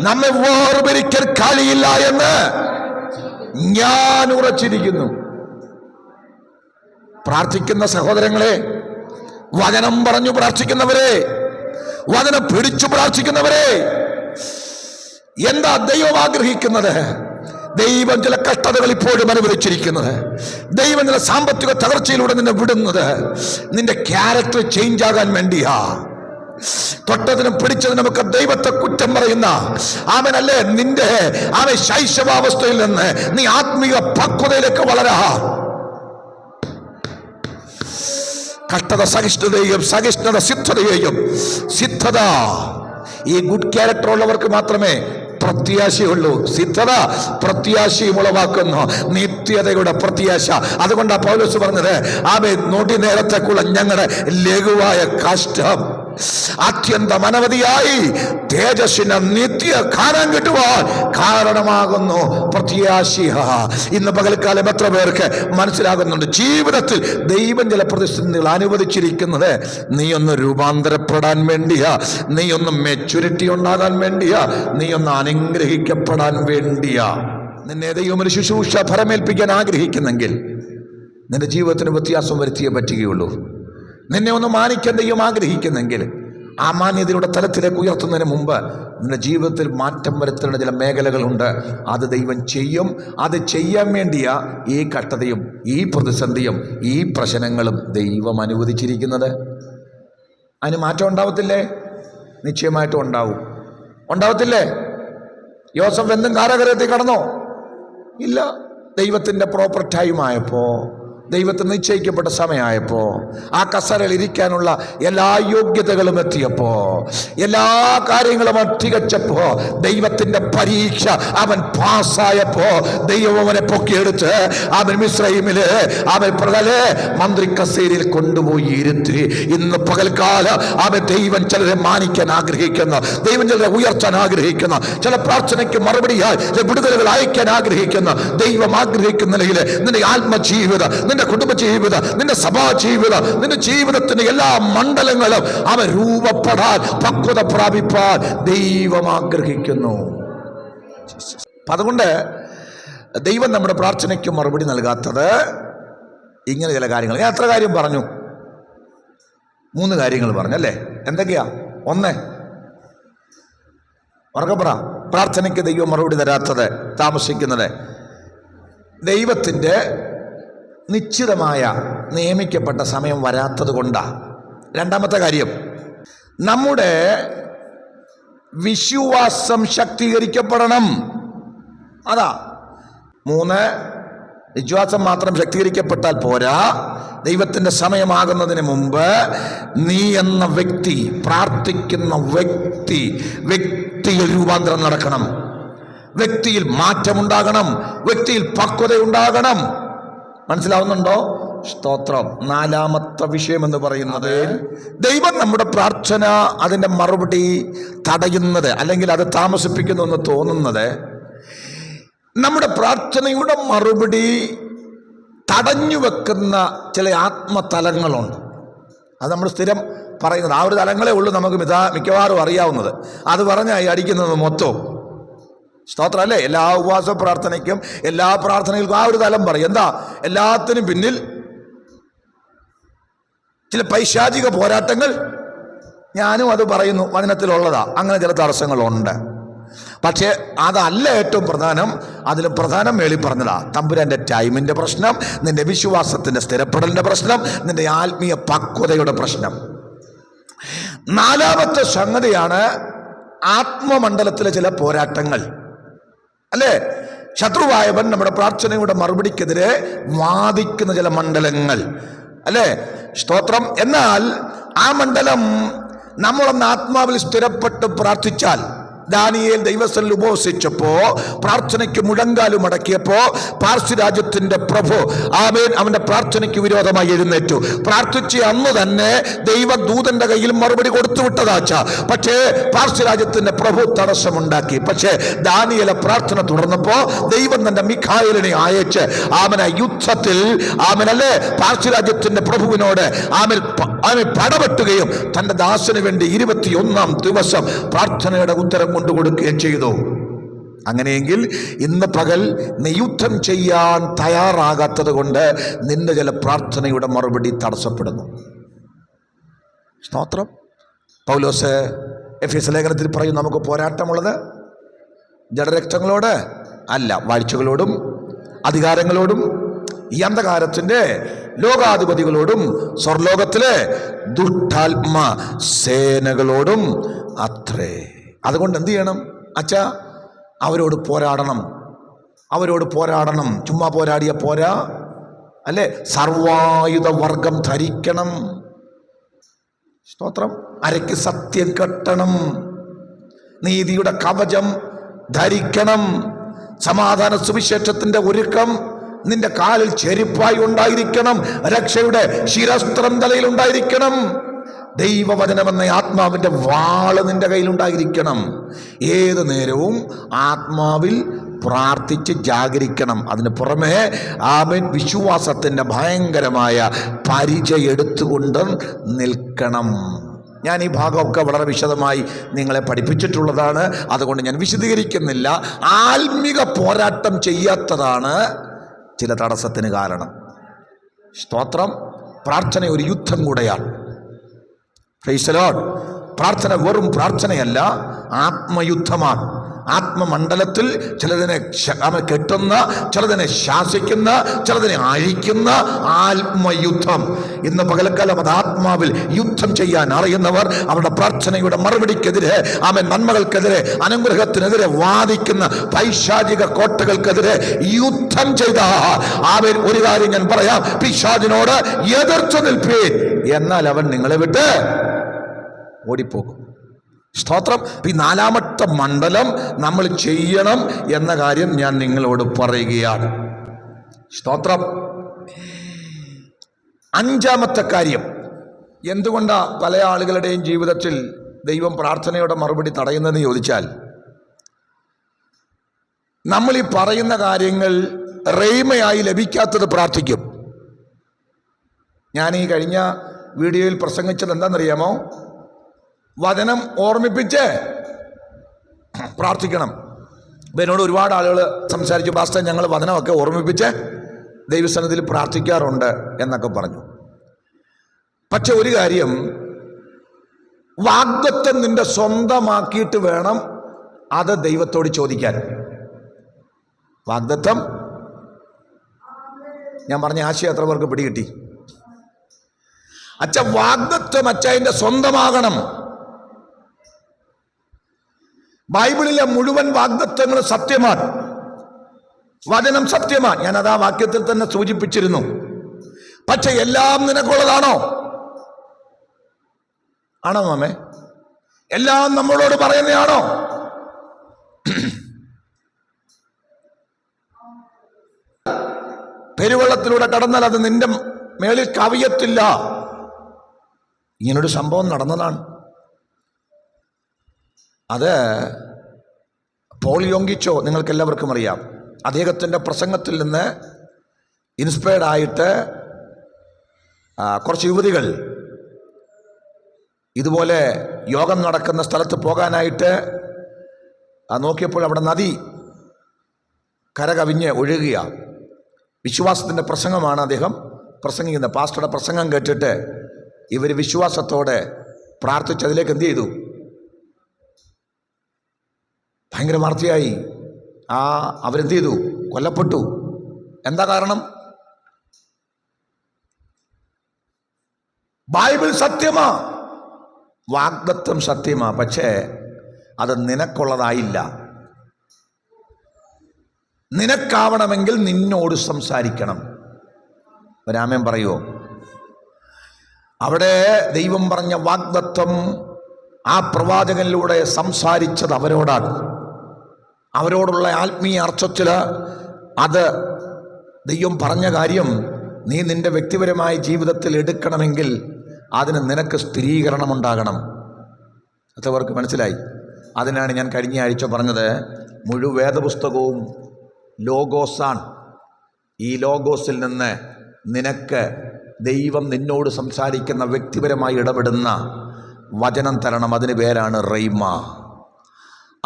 നമ്മെ വേർപിരിക്കൽ കഴിയില്ല എന്ന് ഞാൻ ഉറച്ചിരിക്കുന്നു. പ്രാർത്ഥിക്കുന്ന സഹോദരങ്ങളെ, വചനം പറഞ്ഞു പ്രാർത്ഥിക്കുന്നവരെ, വചനം പിടിച്ചു പ്രാർത്ഥിക്കുന്നവരെ, എന്താ ദൈവം ആഗ്രഹിക്കുന്നത്? ദൈവം ചില കഷ്ടതകൾ ഇപ്പോഴും അനുവദിച്ചിരിക്കുന്നത്, ദൈവം ചില സാമ്പത്തിക തകർച്ചയിലൂടെ നിന്നെ വിടുന്നത് നിന്റെ ക്യാരക്ടർ ചേഞ്ച് ആകാൻ വേണ്ടിയാ. തൊട്ടതിനും പിടിച്ചതിനും ഒക്കെ ദൈവത്തെ കുറ്റം പറയുന്ന അവനല്ലേ നിന്റെ അവൻ ശൈശവാവസ്ഥയിൽ നിന്ന് നീ ആത്മീയ പക്വതയിലേക്ക് വളരാ. കഷ്ടത സഹിഷ്ണുതയെയും സഹിഷ്ണുത സിദ്ധതയെയും, സിദ്ധത ഈ ഗുഡ് ക്യാരക്ടർ ഉള്ളവർക്ക് മാത്രമേ പ്രത്യാശയുള്ളൂ. സിദ്ധത പ്രത്യാശയും ഉളവാക്കുന്നു, നിത്യതയുടെ പ്രത്യാശ. അതുകൊണ്ടാണ് പൗലോസ് പറഞ്ഞത്, ആമേൻ, നൊടി നേരത്തേക്കുള്ള ഞങ്ങളുടെ ലഘുവായ കഷ്ടം അത്യന്തം അനവധിയായി തേജസ്സിന് നിത്യ കാലം കിട്ടുവാൻ കാരണമാകുന്നു പ്രത്യാശ. ഇന്ന് പകൽക്കാലം എത്ര പേർക്ക് മനസ്സിലാകുന്നുണ്ട് ജീവിതത്തിൽ ദൈവം ചില പ്രതിസന്ധികൾ അനുവദിച്ചിരിക്കുന്നത് നീ ഒന്ന് രൂപാന്തരപ്പെടാൻ വേണ്ടിയാ, നീ ഒന്ന് മെച്യൂരിറ്റി ഉണ്ടാകാൻ വേണ്ടിയാ, നീ ഒന്ന് അനുഗ്രഹിക്കപ്പെടാൻ വേണ്ടിയാ. നിന്നെ ദൈവം ഒരു ശുശ്രൂഷ ഫലമേൽപ്പിക്കാൻ ആഗ്രഹിക്കുന്നെങ്കിൽ നിന്റെ ജീവിതത്തിന് വ്യത്യാസം വരുത്തിയേ പറ്റുകയുള്ളൂ. നിന്നെ ഒന്ന് മാനിക്കാൻ ദൈവം ആഗ്രഹിക്കുന്നെങ്കിൽ ആ മാന്യതയുടെ തലത്തിലേക്ക് ഉയർത്തുന്നതിന് മുമ്പ് നിന്റെ ജീവിതത്തിൽ മാറ്റം വരുത്തേണ്ട ചില മേഖലകളുണ്ട്. അത് ദൈവം ചെയ്യും. അത് ചെയ്യാൻ വേണ്ടിയാ ഈ കഷ്ടതയും ഈ പ്രതിസന്ധിയും ഈ പ്രശ്നങ്ങളും ദൈവം അനുവദിച്ചിരിക്കുന്നത്. അതിന് മാറ്റം ഉണ്ടാവത്തില്ലേ? നിശ്ചയമായിട്ടും ഉണ്ടാവും. ഉണ്ടാവത്തില്ലേ? യോസഫ് എന്തും കാരാഗൃഹത്തിൽ കടന്നോ? ഇല്ല. ദൈവത്തിൻ്റെ പ്രോപ്പർ ടൈം ആയപ്പോൾ, ദൈവത്തിന് നിശ്ചയിക്കപ്പെട്ട സമയമായപ്പോൾ, ആ കസരയിൽ ഇരിക്കാനുള്ള എല്ലാ യോഗ്യതകളും എത്തിയപ്പോൾ, എല്ലാ കാര്യങ്ങളും തികച്ചപ്പോൾ, ദൈവത്തിന്റെ പരീക്ഷ അവൻ പാസ്സായപ്പോ ദൈവം അവനെ പൊക്കിയെടുത്ത് അവൻ മിസ്രയീമില് അവൻ പ്രകലെ മന്ത്രി കസേരയിൽ കൊണ്ടുപോയി ഇരുത്തി. ഇന്ന് പകൽക്കാല അവൻ ദൈവം ചിലരെ മാനിക്കാൻ ആഗ്രഹിക്കുന്ന, ദൈവം ചിലരെ ഉയർത്താൻ ആഗ്രഹിക്കുന്ന, ചില പ്രാർത്ഥനയ്ക്ക് മറുപടിയായി ചില വിടുതലുകൾ അയക്കാൻ ആഗ്രഹിക്കുന്ന ദൈവം ആഗ്രഹിക്കുന്ന നിലയിൽ നിന്റെ ആത്മജീവിത, നിന്റെ കുടുംബജീവിത, നിന്റെ സഭാ ജീവിത, നിന്റെ ജീവിതത്തിന്റെ എല്ലാ മണ്ഡലങ്ങളും അവൻ രൂപപ്പെടാൻ, പക്വത പ്രാപിപ്പാൻ ദൈവം ആഗ്രഹിക്കുന്നു. അതുകൊണ്ട് ദൈവം നമ്മുടെ പ്രാർത്ഥനയ്ക്ക് മറുപടി നൽകാത്തത് ഇങ്ങനെ ചില കാര്യങ്ങൾ. ഞാൻ എത്ര കാര്യം പറഞ്ഞു? 3 കാര്യങ്ങൾ പറഞ്ഞല്ലേ? എന്തൊക്കെയാ? 1, ഉറക്കപ്പറ, പ്രാർത്ഥനയ്ക്ക് ദൈവം മറുപടി തരാത്തത്, താമസിക്കുന്നത് ദൈവത്തിൻ്റെ നിശ്ചിതമായ നിയമിക്കപ്പെട്ട സമയം വരാത്തത് കൊണ്ടാണ്. 2ാമത്തെ കാര്യം, നമ്മുടെ വിശ്വാസം ശക്തീകരിക്കപ്പെടണം. അതാ. 3, വിശ്വാസം മാത്രം ശക്തീകരിക്കപ്പെട്ടാൽ പോരാ, ദൈവത്തിൻ്റെ സമയമാകുന്നതിന് മുമ്പ് നീ എന്ന വ്യക്തി, പ്രാർത്ഥിക്കുന്ന വ്യക്തിയിൽ രൂപാന്തരം നടക്കണം, വ്യക്തിയിൽ മാറ്റമുണ്ടാകണം, വ്യക്തിയിൽ പക്വത ഉണ്ടാകണം. മനസ്സിലാവുന്നുണ്ടോ? സ്തോത്രം. 4ാമത്തെ വിഷയം എന്ന് പറയുന്നത്, ദൈവം നമ്മുടെ പ്രാർത്ഥന അതിൻ്റെ മറുപടി തടയുന്നത് അല്ലെങ്കിൽ അത് താമസിപ്പിക്കുന്നു എന്ന് തോന്നുന്നത്, നമ്മുടെ പ്രാർത്ഥനയുടെ മറുപടി തടഞ്ഞു വെക്കുന്ന ചില ആത്മതലങ്ങളുണ്ട്. അത് നമ്മൾ സ്ഥിരം പറയുന്നത്. ആ ഒരു തലങ്ങളേ ഉള്ളൂ നമുക്ക് മിക്കവാറും അറിയാവുന്നത്. അത് പറഞ്ഞാൽ അടിക്കുന്നത് മൊത്തം. സ്തോത്രം അല്ലേ? എല്ലാ ഉപവാസ പ്രാർത്ഥനയ്ക്കും എല്ലാ പ്രാർത്ഥനകൾക്കും ആ ഒരു തലം പറയും. എന്താ? എല്ലാത്തിനും പിന്നിൽ ചില പൈശാചിക പോരാട്ടങ്ങൾ. ഞാനും അത് പറയുന്നു, വചനത്തിലുള്ളതാ. അങ്ങനെ ചില തടസ്സങ്ങളുണ്ട്. പക്ഷേ അതല്ല ഏറ്റവും പ്രധാനം. അതിലും പ്രധാനം മേളി പറഞ്ഞതാ, തമ്പുരാന്റെ ടൈമിന്റെ പ്രശ്നം, നിന്റെ വിശ്വാസത്തിന്റെ സ്ഥിരപ്പെടലിന്റെ പ്രശ്നം, നിന്റെ ആത്മീയ പക്വതയുടെ പ്രശ്നം. 4ാമത്തെ സംഗതിയാണ് ആത്മമണ്ഡലത്തിലെ ചില പോരാട്ടങ്ങൾ. അല്ലേ? ശത്രുവായവൻ നമ്മുടെ പ്രാർത്ഥനയുടെ മറുപടിക്കെതിരെ വാദിക്കുന്ന ചില മണ്ഡലങ്ങൾ. അല്ലേ? സ്തോത്രം. എന്നാൽ ആ മണ്ഡലം നമ്മളൊന്ന് ആത്മാവിൽ സ്ഥിരപ്പെട്ട് പ്രാർത്ഥിച്ചാൽ, ദാനിയേൽ ദൈവസന്നിധിയിൽ ഉപവസിച്ചപ്പോ പ്രാർത്ഥനയ്ക്ക് മുഴങ്കാലും മടക്കിയപ്പോ പാർസി രാജ്യത്തിന്റെ പ്രഭു ആമേൻ അവന്റെ പ്രാർത്ഥനയ്ക്ക് വിരോധമായി എഴുന്നേറ്റു. പ്രാർത്ഥിച്ച അന്ന് തന്നെ ദൈവദൂതന്റെ കയ്യിൽ മറുപടി കൊടുത്തു വിട്ടതാച്ച. പക്ഷേ പാർസി രാജ്യത്തിന്റെ പ്രഭു തടസ്സമുണ്ടാക്കി. പക്ഷേ ദാനിയേലെ പ്രാർത്ഥന തുടർന്നപ്പോ ദൈവം തന്റെ മിഖായേലിനെ അയച്ച് ആമന യുദ്ധത്തിൽ ആമനല്ലേ പാർസി രാജ്യത്തിന്റെ പ്രഭുവിനോട് ആമൻ പടപെട്ടുകയും തന്റെ ദാസന് വേണ്ടി 21-ാം ദിവസം പ്രാർത്ഥനയുടെ ഉത്തരം കൊണ്ടുകൊടുക്കുകയും ചെയ്തു. അങ്ങനെയെങ്കിൽ ഇന്ന് പകൽ നീ യുദ്ധം ചെയ്യാൻ തയ്യാറാകാത്തത് കൊണ്ട് നിന്റെ ചില പ്രാർത്ഥനയുടെ മറുപടി തടസ്സപ്പെടുന്നു. സ്തോത്രം. പൗലോസ് എഫെസ്യ ലേഖനത്തിൽ പറയും, നമുക്ക് പോരാട്ടമുള്ളത് ജഡരക്തങ്ങളോട് അല്ല, വാഴ്ചകളോടും അധികാരങ്ങളോടും ഈ അന്ധകാരത്തിന്റെ ലോകാധിപതികളോടും സ്വർലോകത്തിലെ ദുഷ്ടാത്മ സേനകളോടും അത്രേ. അതുകൊണ്ട് എന്ത് ചെയ്യണം അച്ഛാ? അവരോട് പോരാടണം. അവരോട് പോരാടണം. ചുമ്മാ പോരാടിയ പോരാ, അല്ലേ? സർവായുധ വർഗം ധരിക്കണം. സ്തോത്രം. അരയ്ക്ക് സത്യം കെട്ടണം. നീതിയുടെ കവചം ധരിക്കണം. സമാധാന സുവിശേഷത്തിന്റെ ഒരുക്കം നിന്റെ കാലിൽ ചെരുപ്പായി ഉണ്ടായിരിക്കണം. രക്ഷയുടെ ശിരസ്ത്രം തലയിൽ ഉണ്ടായിരിക്കണം. ദൈവവചനമെന്ന ആത്മാവിന്റെ വാള് നിന്റെ കയ്യിലുണ്ടായിരിക്കണം. ഏത് നേരവും ആത്മാവിൽ പ്രാർത്ഥിച്ച് ജാഗരിക്കണം. അതിന് പുറമെ ആമേൻ വിശ്വാസത്തിന്റെ ഭയങ്കരമായ പരിചയം എടുത്തുകൊണ്ട് നിൽക്കണം. ഞാൻ ഈ ഭാഗമൊക്കെ വളരെ വിശദമായി നിങ്ങളെ പഠിപ്പിച്ചിട്ടുള്ളതാണ്. അതുകൊണ്ട് ഞാൻ വിശദീകരിക്കുന്നില്ല. ആത്മിക പോരാട്ടം ചെയ്യാത്തതാണ് ചില തടസ്സത്തിന് കാരണം. സ്തോത്രം. പ്രാർത്ഥന ഒരു യുദ്ധം കൂടെയാണ്. Price the Lord. പ്രാർത്ഥന വെറും പ്രാർത്ഥനയല്ല, ആത്മയുദ്ധമാണ്. ആത്മമണ്ഡലത്തിൽ ചിലതിനെ കെട്ടുന്ന, ചിലതിനെ ശാസിക്കുന്ന, ചിലതിനെ അഴിക്കുന്ന ആത്മയുദ്ധം. ഇന്ന് പകൽക്കാലം അത് ആത്മാവിൽ യുദ്ധം ചെയ്യാൻ അറിയുന്നവർ അവരുടെ പ്രാർത്ഥനയുടെ മറുപടിക്കെതിരെ, ആമേൻ, നന്മകൾക്കെതിരെ, അനുഗ്രഹത്തിനെതിരെ വാദിക്കുന്ന പൈശാചിക കോട്ടകൾക്കെതിരെ യുദ്ധം ചെയ്ത ആമേൻ. ഒരു കാര്യം ഞാൻ പറയാം, പിശാചിനോട് എതിർത്ത് നിൽപ്പീൻ, എന്നാൽ അവൻ നിങ്ങളെ വിട്ട് ഓടിപ്പോകും. സ്തോത്രം. ഈ 4ാമത്തെ മണ്ഡലം നമ്മൾ ചെയ്യണം എന്ന കാര്യം ഞാൻ നിങ്ങളോട് പറയുകയാണ്. സ്തോത്രം. 5ാമത്തെ കാര്യം, എന്തുകൊണ്ടാ പല ആളുകളുടെയും ജീവിതത്തിൽ ദൈവം പ്രാർത്ഥനയുടെ മറുപടി തടയുന്നതെന്ന് ചോദിച്ചാൽ, നമ്മൾ ഈ പറയുന്ന കാര്യങ്ങൾ റെയ്മയായി ലഭിക്കാത്തത് പ്രാർത്ഥിക്കും. ഞാൻ ഈ കഴിഞ്ഞ വീഡിയോയിൽ പ്രസംഗിച്ചത് എന്താണെന്നറിയാമോ? വചനം ഓർമ്മിപ്പിച്ച് പ്രാർത്ഥിക്കണം. എന്നോട് ഒരുപാട് ആളുകൾ സംസാരിച്ചു, പാസ്റ്റർ ഞങ്ങൾ വചനമൊക്കെ ഓർമ്മിപ്പിച്ച് ദൈവസന്നിധിയിൽ പ്രാർത്ഥിക്കാറുണ്ട് എന്നൊക്കെ പറഞ്ഞു. പക്ഷെ ഒരു കാര്യം, വാഗ്ദത്തം നിന്റെ സ്വന്തമാക്കിയിട്ട് വേണം അത് ദൈവത്തോട് ചോദിക്കാൻ. വാഗ്ദത്തം, ഞാൻ പറഞ്ഞ ആശയം എത്ര പേർക്ക് പിടികിട്ടി? അച്ഛ, വാഗ്ദത്തം അച്ഛൻ്റെ സ്വന്തമാകണം. ബൈബിളിലെ മുഴുവൻ വാഗ്ദത്തങ്ങളും സത്യമാണ്. വചനം സത്യമാണ്. ഞാനത് ആ വാക്യത്തിൽ തന്നെ സൂചിപ്പിച്ചിരുന്നു. പക്ഷെ എല്ലാം നിനക്കുള്ളതാണോ? ആണോ മാമേ? എല്ലാം നമ്മളോട് പറയുന്നതാണോ? പെരുവെള്ളത്തിലൂടെ കടന്നാൽ അത് നിന്റെ മേളിൽ കവിയത്തില്ല. ഇങ്ങനൊരു സംഭവം നടന്നതാണ്. അത് പോൾ യോങ്കിച്ചോ നിങ്ങൾക്ക് എല്ലാവർക്കും അറിയാം. അദ്ദേഹത്തിൻ്റെ പ്രസംഗത്തിൽ നിന്ന് ഇൻസ്പയർഡ് ആയിട്ട് കുറച്ച് യുവതികൾ ഇതുപോലെ യോഗം നടക്കുന്ന സ്ഥലത്ത് പോകാനായിട്ട് നോക്കിയപ്പോൾ അവിടെ നദി കരകവിഞ്ഞ് ഒഴുകുക. വിശ്വാസത്തിൻ്റെ പ്രസംഗമാണ് അദ്ദേഹം പ്രസംഗിക്കുന്നത്. പാസ്റ്ററുടെ പ്രസംഗം കേട്ടിട്ട് ഇവർ വിശ്വാസത്തോടെ പ്രാർത്ഥിച്ച് അതിലേക്ക് എന്ത് ചെയ്തു? ഭയങ്കര വാർത്തയായി. അവരെന്ത് ചെയ്തു? കൊല്ലപ്പെട്ടു. എന്താ കാരണം? ബൈബിൾ സത്യമാ, വാഗ്ദത്തം സത്യമാ, പക്ഷേ അത് നിനക്കുള്ളതായില്ല. നിനക്കാവണമെങ്കിൽ നിന്നോട് സംസാരിക്കണം. ഒരാമേൻ പറയുമോ? അവിടെ ദൈവം പറഞ്ഞ വാഗ്ദത്തം ആ പ്രവാചകനിലൂടെ സംസാരിച്ചത് അവരോടാണ്. അവരോടുള്ള ആത്മീയ അർത്ഥത്തിൽ അത് ദൈവം പറഞ്ഞ കാര്യം നീ നിന്റെ വ്യക്തിപരമായ ജീവിതത്തിൽ എടുക്കണമെങ്കിൽ അതിന് നിനക്ക് സ്ഥിരീകരണമുണ്ടാകണം. അതവർക്ക് മനസ്സിലായി. അതിനാണ് ഞാൻ കഴിഞ്ഞ ആഴ്ച പറഞ്ഞത്, മുഴുവൻ വേദപുസ്തകവും ലോഗോസാണ്. ഈ ലോഗോസിൽ നിന്ന് നിനക്ക് ദൈവം നിന്നോട് സംസാരിക്കുന്ന വ്യക്തിപരമായി ഇടപെടുന്ന വചനം തരണം. അതിന് പേരാണ് റൈമ.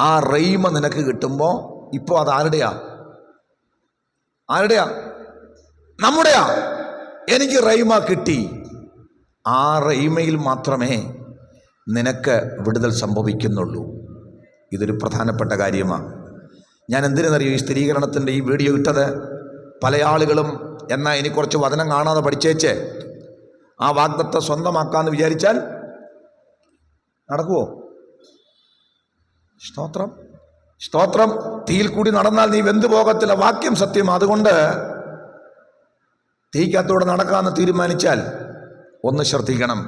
ആ റൈമ നിനക്ക് കിട്ടുമ്പോൾ ഇപ്പോൾ അത് ആരുടെയാ? നമ്മുടെയാ. എനിക്ക് റൈമ കിട്ടി. ആ റൈമയിൽ മാത്രമേ നിനക്ക് വിടുതൽ സംഭവിക്കുന്നുള്ളൂ. ഇതൊരു പ്രധാനപ്പെട്ട കാര്യമാണ്. ഞാൻ എന്തിനെന്നറിയോ ഈ സ്ഥിരീകരണത്തിൻ്റെ ഈ വീഡിയോ ഇട്ടത്? പല ആളുകളും എന്നാൽ ഇനി കുറച്ച് വചനം കാണാതെ പഠിച്ചേച്ച് ആ വാഗ്ദത്തം സ്വന്തമാക്കാമെന്ന് വിചാരിച്ചാൽ നടക്കുമോ? സ്തോത്രം. തീയിൽ കൂടി നടന്നാൽ നീ വെന്തു പോകത്തില്ല. വാക്യം സത്യം. അതുകൊണ്ട് തീക്കകത്തോടെ നടക്കാമെന്ന് തീരുമാനിച്ചാൽ ഒന്ന് ശ്രദ്ധിക്കണം.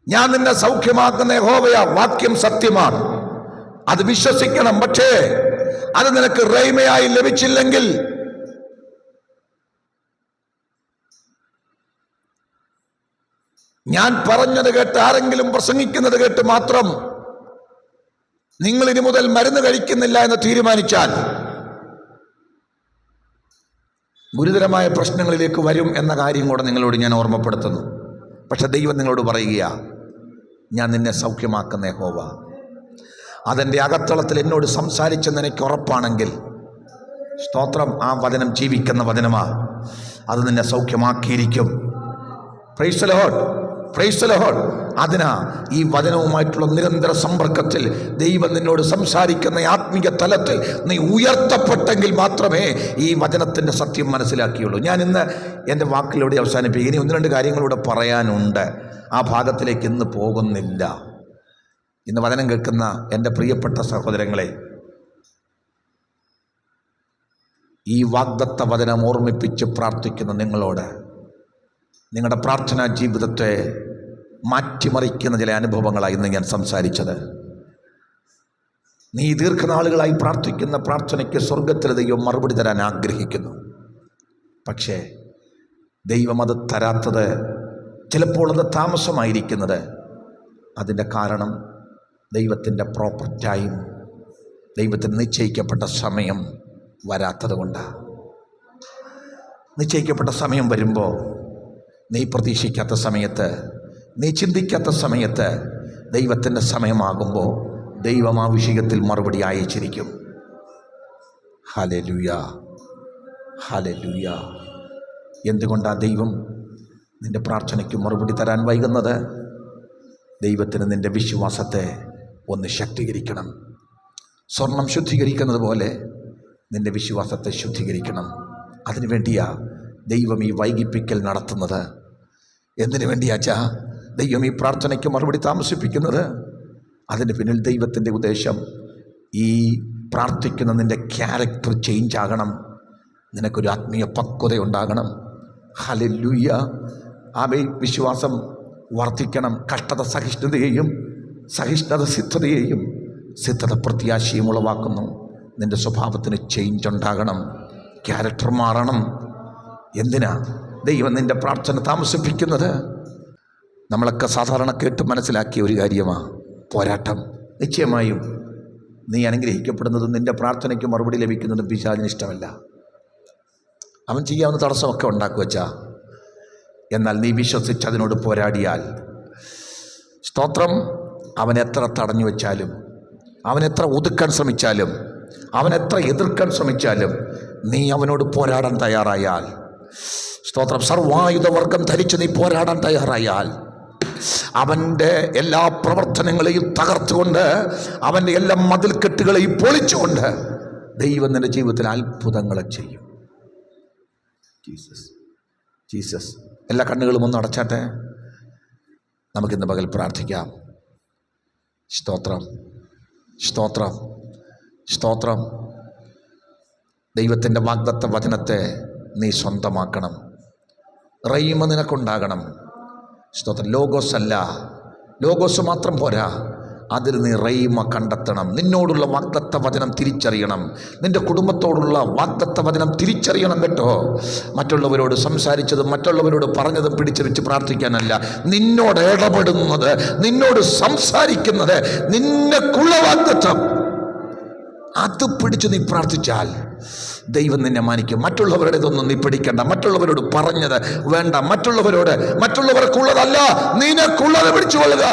ഞാൻ നിന്നെ സൗഖ്യമാക്കുന്ന യഹോവയാ. വാക്യം സത്യമാണ്, അത് വിശ്വസിക്കണം. പക്ഷേ അത് നിനക്ക് റൈമയായി ലഭിച്ചില്ലെങ്കിൽ ഞാൻ പറഞ്ഞത് കേട്ട് ആരെങ്കിലും പ്രസംഗിക്കുന്നത് കേട്ട് മാത്രം നിങ്ങൾ ഇനി മുതൽ മരുന്ന് കഴിക്കുന്നില്ല എന്ന് തീരുമാനിച്ചാൽ ഗുരുതരമായ പ്രശ്നങ്ങളിലേക്ക് വരും എന്ന കാര്യം കൂടെ നിങ്ങളോട് ഞാൻ ഓർമ്മപ്പെടുത്തുന്നു. പക്ഷെ ദൈവം നിങ്ങളോട് പറയുക, ഞാൻ നിന്നെ സൗഖ്യമാക്കുന്ന യഹോവ. അതെൻ്റെ അകത്തളത്തിൽ എന്നോട് സംസാരിച്ചെന്ന് എനിക്ക് ഉറപ്പാണെങ്കിൽ സ്തോത്രം, ആ വചനം ജീവിക്കുന്ന വചനമാ. അത് നിന്നെ സൗഖ്യമാക്കിയിരിക്കും. Praise the Lord, praise the Lord. അതിനാ ഈ വചനവുമായിട്ടുള്ള നിരന്തര സമ്പർക്കത്തിൽ ദൈവം നിന്നോട് സംസാരിക്കുന്ന ആത്മീയ തലത്തിൽ നീ ഉയർത്തപ്പെട്ടെങ്കിൽ മാത്രമേ ഈ വചനത്തിൻ്റെ സത്യം മനസ്സിലാക്കിയുള്ളൂ. ഞാൻ ഇന്ന് എൻ്റെ വാക്കിലൂടെ അവസാനിപ്പിക്കും. ഇനി ഒന്ന് രണ്ട് കാര്യങ്ങളൂടെ പറയാനുണ്ട്. ആ ഭാഗത്തിലേക്ക് ഇന്ന് പോകുന്നില്ല. ഇന്ന് വചനം കേൾക്കുന്ന എൻ്റെ പ്രിയപ്പെട്ട സഹോദരങ്ങളെ, ഈ വാഗ്ദത്ത വചനം ഓർമ്മിപ്പിച്ച് പ്രാർത്ഥിക്കുന്ന നിങ്ങളോട് നിങ്ങളുടെ പ്രാർത്ഥനാ ജീവിതത്തെ മാറ്റിമറിക്കുന്ന ചില അനുഭവങ്ങളായി ഇന്ന് ഞാൻ സംസാരിച്ചത്. നീ ദീർഘനാളുകളായി പ്രാർത്ഥിക്കുന്ന പ്രാർത്ഥനയ്ക്ക് സ്വർഗത്തിലെ ദൈവം മറുപടി തരാൻ ആഗ്രഹിക്കുന്നു. പക്ഷേ ദൈവം അത് തരാത്തത്, ചിലപ്പോൾ അത് താമസമായിരിക്കുന്നത്, അതിൻ്റെ കാരണം ദൈവത്തിൻ്റെ പ്രോപ്പർ ടൈം, ദൈവത്തിന് നിശ്ചയിക്കപ്പെട്ട സമയം വരാത്തത് കൊണ്ടാണ്. നിശ്ചയിക്കപ്പെട്ട സമയം വരുമ്പോൾ നീ പ്രതീക്ഷിക്കാത്ത സമയത്ത്, നീ ചിന്തിക്കാത്ത സമയത്ത് ദൈവത്തിൻ്റെ സമയമാകുമ്പോൾ ദൈവം ആ വിഷയത്തിൽ മറുപടി അയച്ചിരിക്കും. Hallelujah, hallelujah. എന്തുകൊണ്ടാണ് ദൈവം നിൻ്റെ പ്രാർത്ഥനയ്ക്ക് മറുപടി തരാൻ വൈകുന്നത്? ദൈവത്തിന് നിൻ്റെ വിശ്വാസത്തെ ഒന്ന് ശക്തീകരിക്കണം. സ്വർണം ശുദ്ധീകരിക്കുന്നത് പോലെ നിൻ്റെ വിശ്വാസത്തെ ശുദ്ധീകരിക്കണം. അതിനു വേണ്ടിയാ ദൈവം ഈ വൈകിപ്പിക്കൽ നടത്തുന്നത്. എന്തിനു വേണ്ടിയാച്ചാ ദൈവം ഈ പ്രാർത്ഥനയ്ക്ക് മറുപടി താമസിപ്പിക്കുന്നത്? അതിന് പിന്നിൽ ദൈവത്തിൻ്റെ ഉദ്ദേശം, ഈ പ്രാർത്ഥിക്കുന്ന നിൻ്റെ ക്യാരക്ടർ ചേഞ്ച് ആകണം, നിനക്കൊരു ആത്മീയ പക്വത ഉണ്ടാകണം. ഹല്ലേലൂയ. ആ വിശ്വാസം വർദ്ധിക്കണം. കഷ്ടത സഹിഷ്ണുതയെയും, സഹിഷ്ണുത സിദ്ധതയെയും, സിദ്ധത പ്രത്യാശയും ഉളവാക്കുന്നു. നിൻ്റെ സ്വഭാവത്തിന് ചേഞ്ച് ഉണ്ടാകണം, ക്യാരക്ടർ മാറണം. എന്തിനാ ദൈവം നിൻ്റെ പ്രാർത്ഥന താമസിപ്പിക്കുന്നത്? നമ്മളൊക്കെ സാധാരണ കേട്ട് മനസ്സിലാക്കിയ ഒരു കാര്യമാണ് പോരാട്ടം. നിശ്ചയമായും നീ അനുഗ്രഹിക്കപ്പെടുന്നതും നിൻ്റെ പ്രാർത്ഥനയ്ക്ക് മറുപടി ലഭിക്കുന്നതും പിശാചിന് ഇഷ്ടമല്ല. അവൻ ചെയ്യാവുന്ന തടസ്സമൊക്കെ ഉണ്ടാക്കുവച്ചാ, എന്നാൽ നീ വിശ്വസിച്ച് അതിനോട് പോരാടിയാൽ, സ്തോത്രം, അവൻ എത്ര തടഞ്ഞു വെച്ചാലും, അവൻ എത്ര ഒതുക്കാൻ ശ്രമിച്ചാലും, അവൻ എത്ര എതിർക്കാൻ ശ്രമിച്ചാലും, നീ അവനോട് പോരാടാൻ തയ്യാറായാൽ, സ്തോത്രം, സർവായുധവർഗം ധരിച്ച് നീ പോരാടാൻ തയ്യാറായാൽ, അവൻ്റെ എല്ലാ പ്രവർത്തനങ്ങളെയും തകർത്തുകൊണ്ട്, അവൻ്റെ എല്ലാ മതിൽക്കെട്ടുകളെയും പൊളിച്ചുകൊണ്ട് ദൈവം നിൻ്റെ ജീവിതത്തിൽ അത്ഭുതങ്ങളെ ചെയ്യും. Jesus, Jesus. എല്ലാ കണ്ണുകളും ഒന്ന് അടച്ചാട്ടെ. നമുക്കിന്ന് പകൽ പ്രാർത്ഥിക്കാം. സ്തോത്രം, സ്തോത്രം, സ്തോത്രം. ദൈവത്തിൻ്റെ വാഗ്ദത്ത വചനത്തെ നീ സ്വന്തമാക്കണം. റഹീമ നിനക്കുണ്ടാകണം. സ്തോത്രം. ലോഗോസ് അല്ല, ലോഗോസ് മാത്രം പോരാ, അതിൽ നീ റൈമ കണ്ടെത്തണം. നിന്നോടുള്ള വാഗ്ദത്ത വചനം തിരിച്ചറിയണം, നിന്റെ കുടുംബത്തോടുള്ള വാഗ്ദത്ത വചനം തിരിച്ചറിയണം കേട്ടോ. മറ്റുള്ളവരോട് സംസാരിച്ചതും മറ്റുള്ളവരോട് പറഞ്ഞതും പിടിച്ചു വെച്ച് പ്രാർത്ഥിക്കാനല്ല, നിന്നോട് ഇടപെടുന്നത്, നിന്നോട് സംസാരിക്കുന്നത്, നിന്നക്കുള്ള വാഗ്ദത്തം അത് പിടിച്ചു നീ പ്രാർത്ഥിച്ചാൽ ദൈവം നിന്നെ മാനിക്കും. മറ്റുള്ളവരുടേതൊന്നും നീ പിടിക്കണ്ട, മറ്റുള്ളവരോട് പറഞ്ഞത് വേണ്ട, മറ്റുള്ളവർക്കുള്ളതല്ല, നിനക്കുള്ളത് പിടിച്ചു കൊള്ളുക.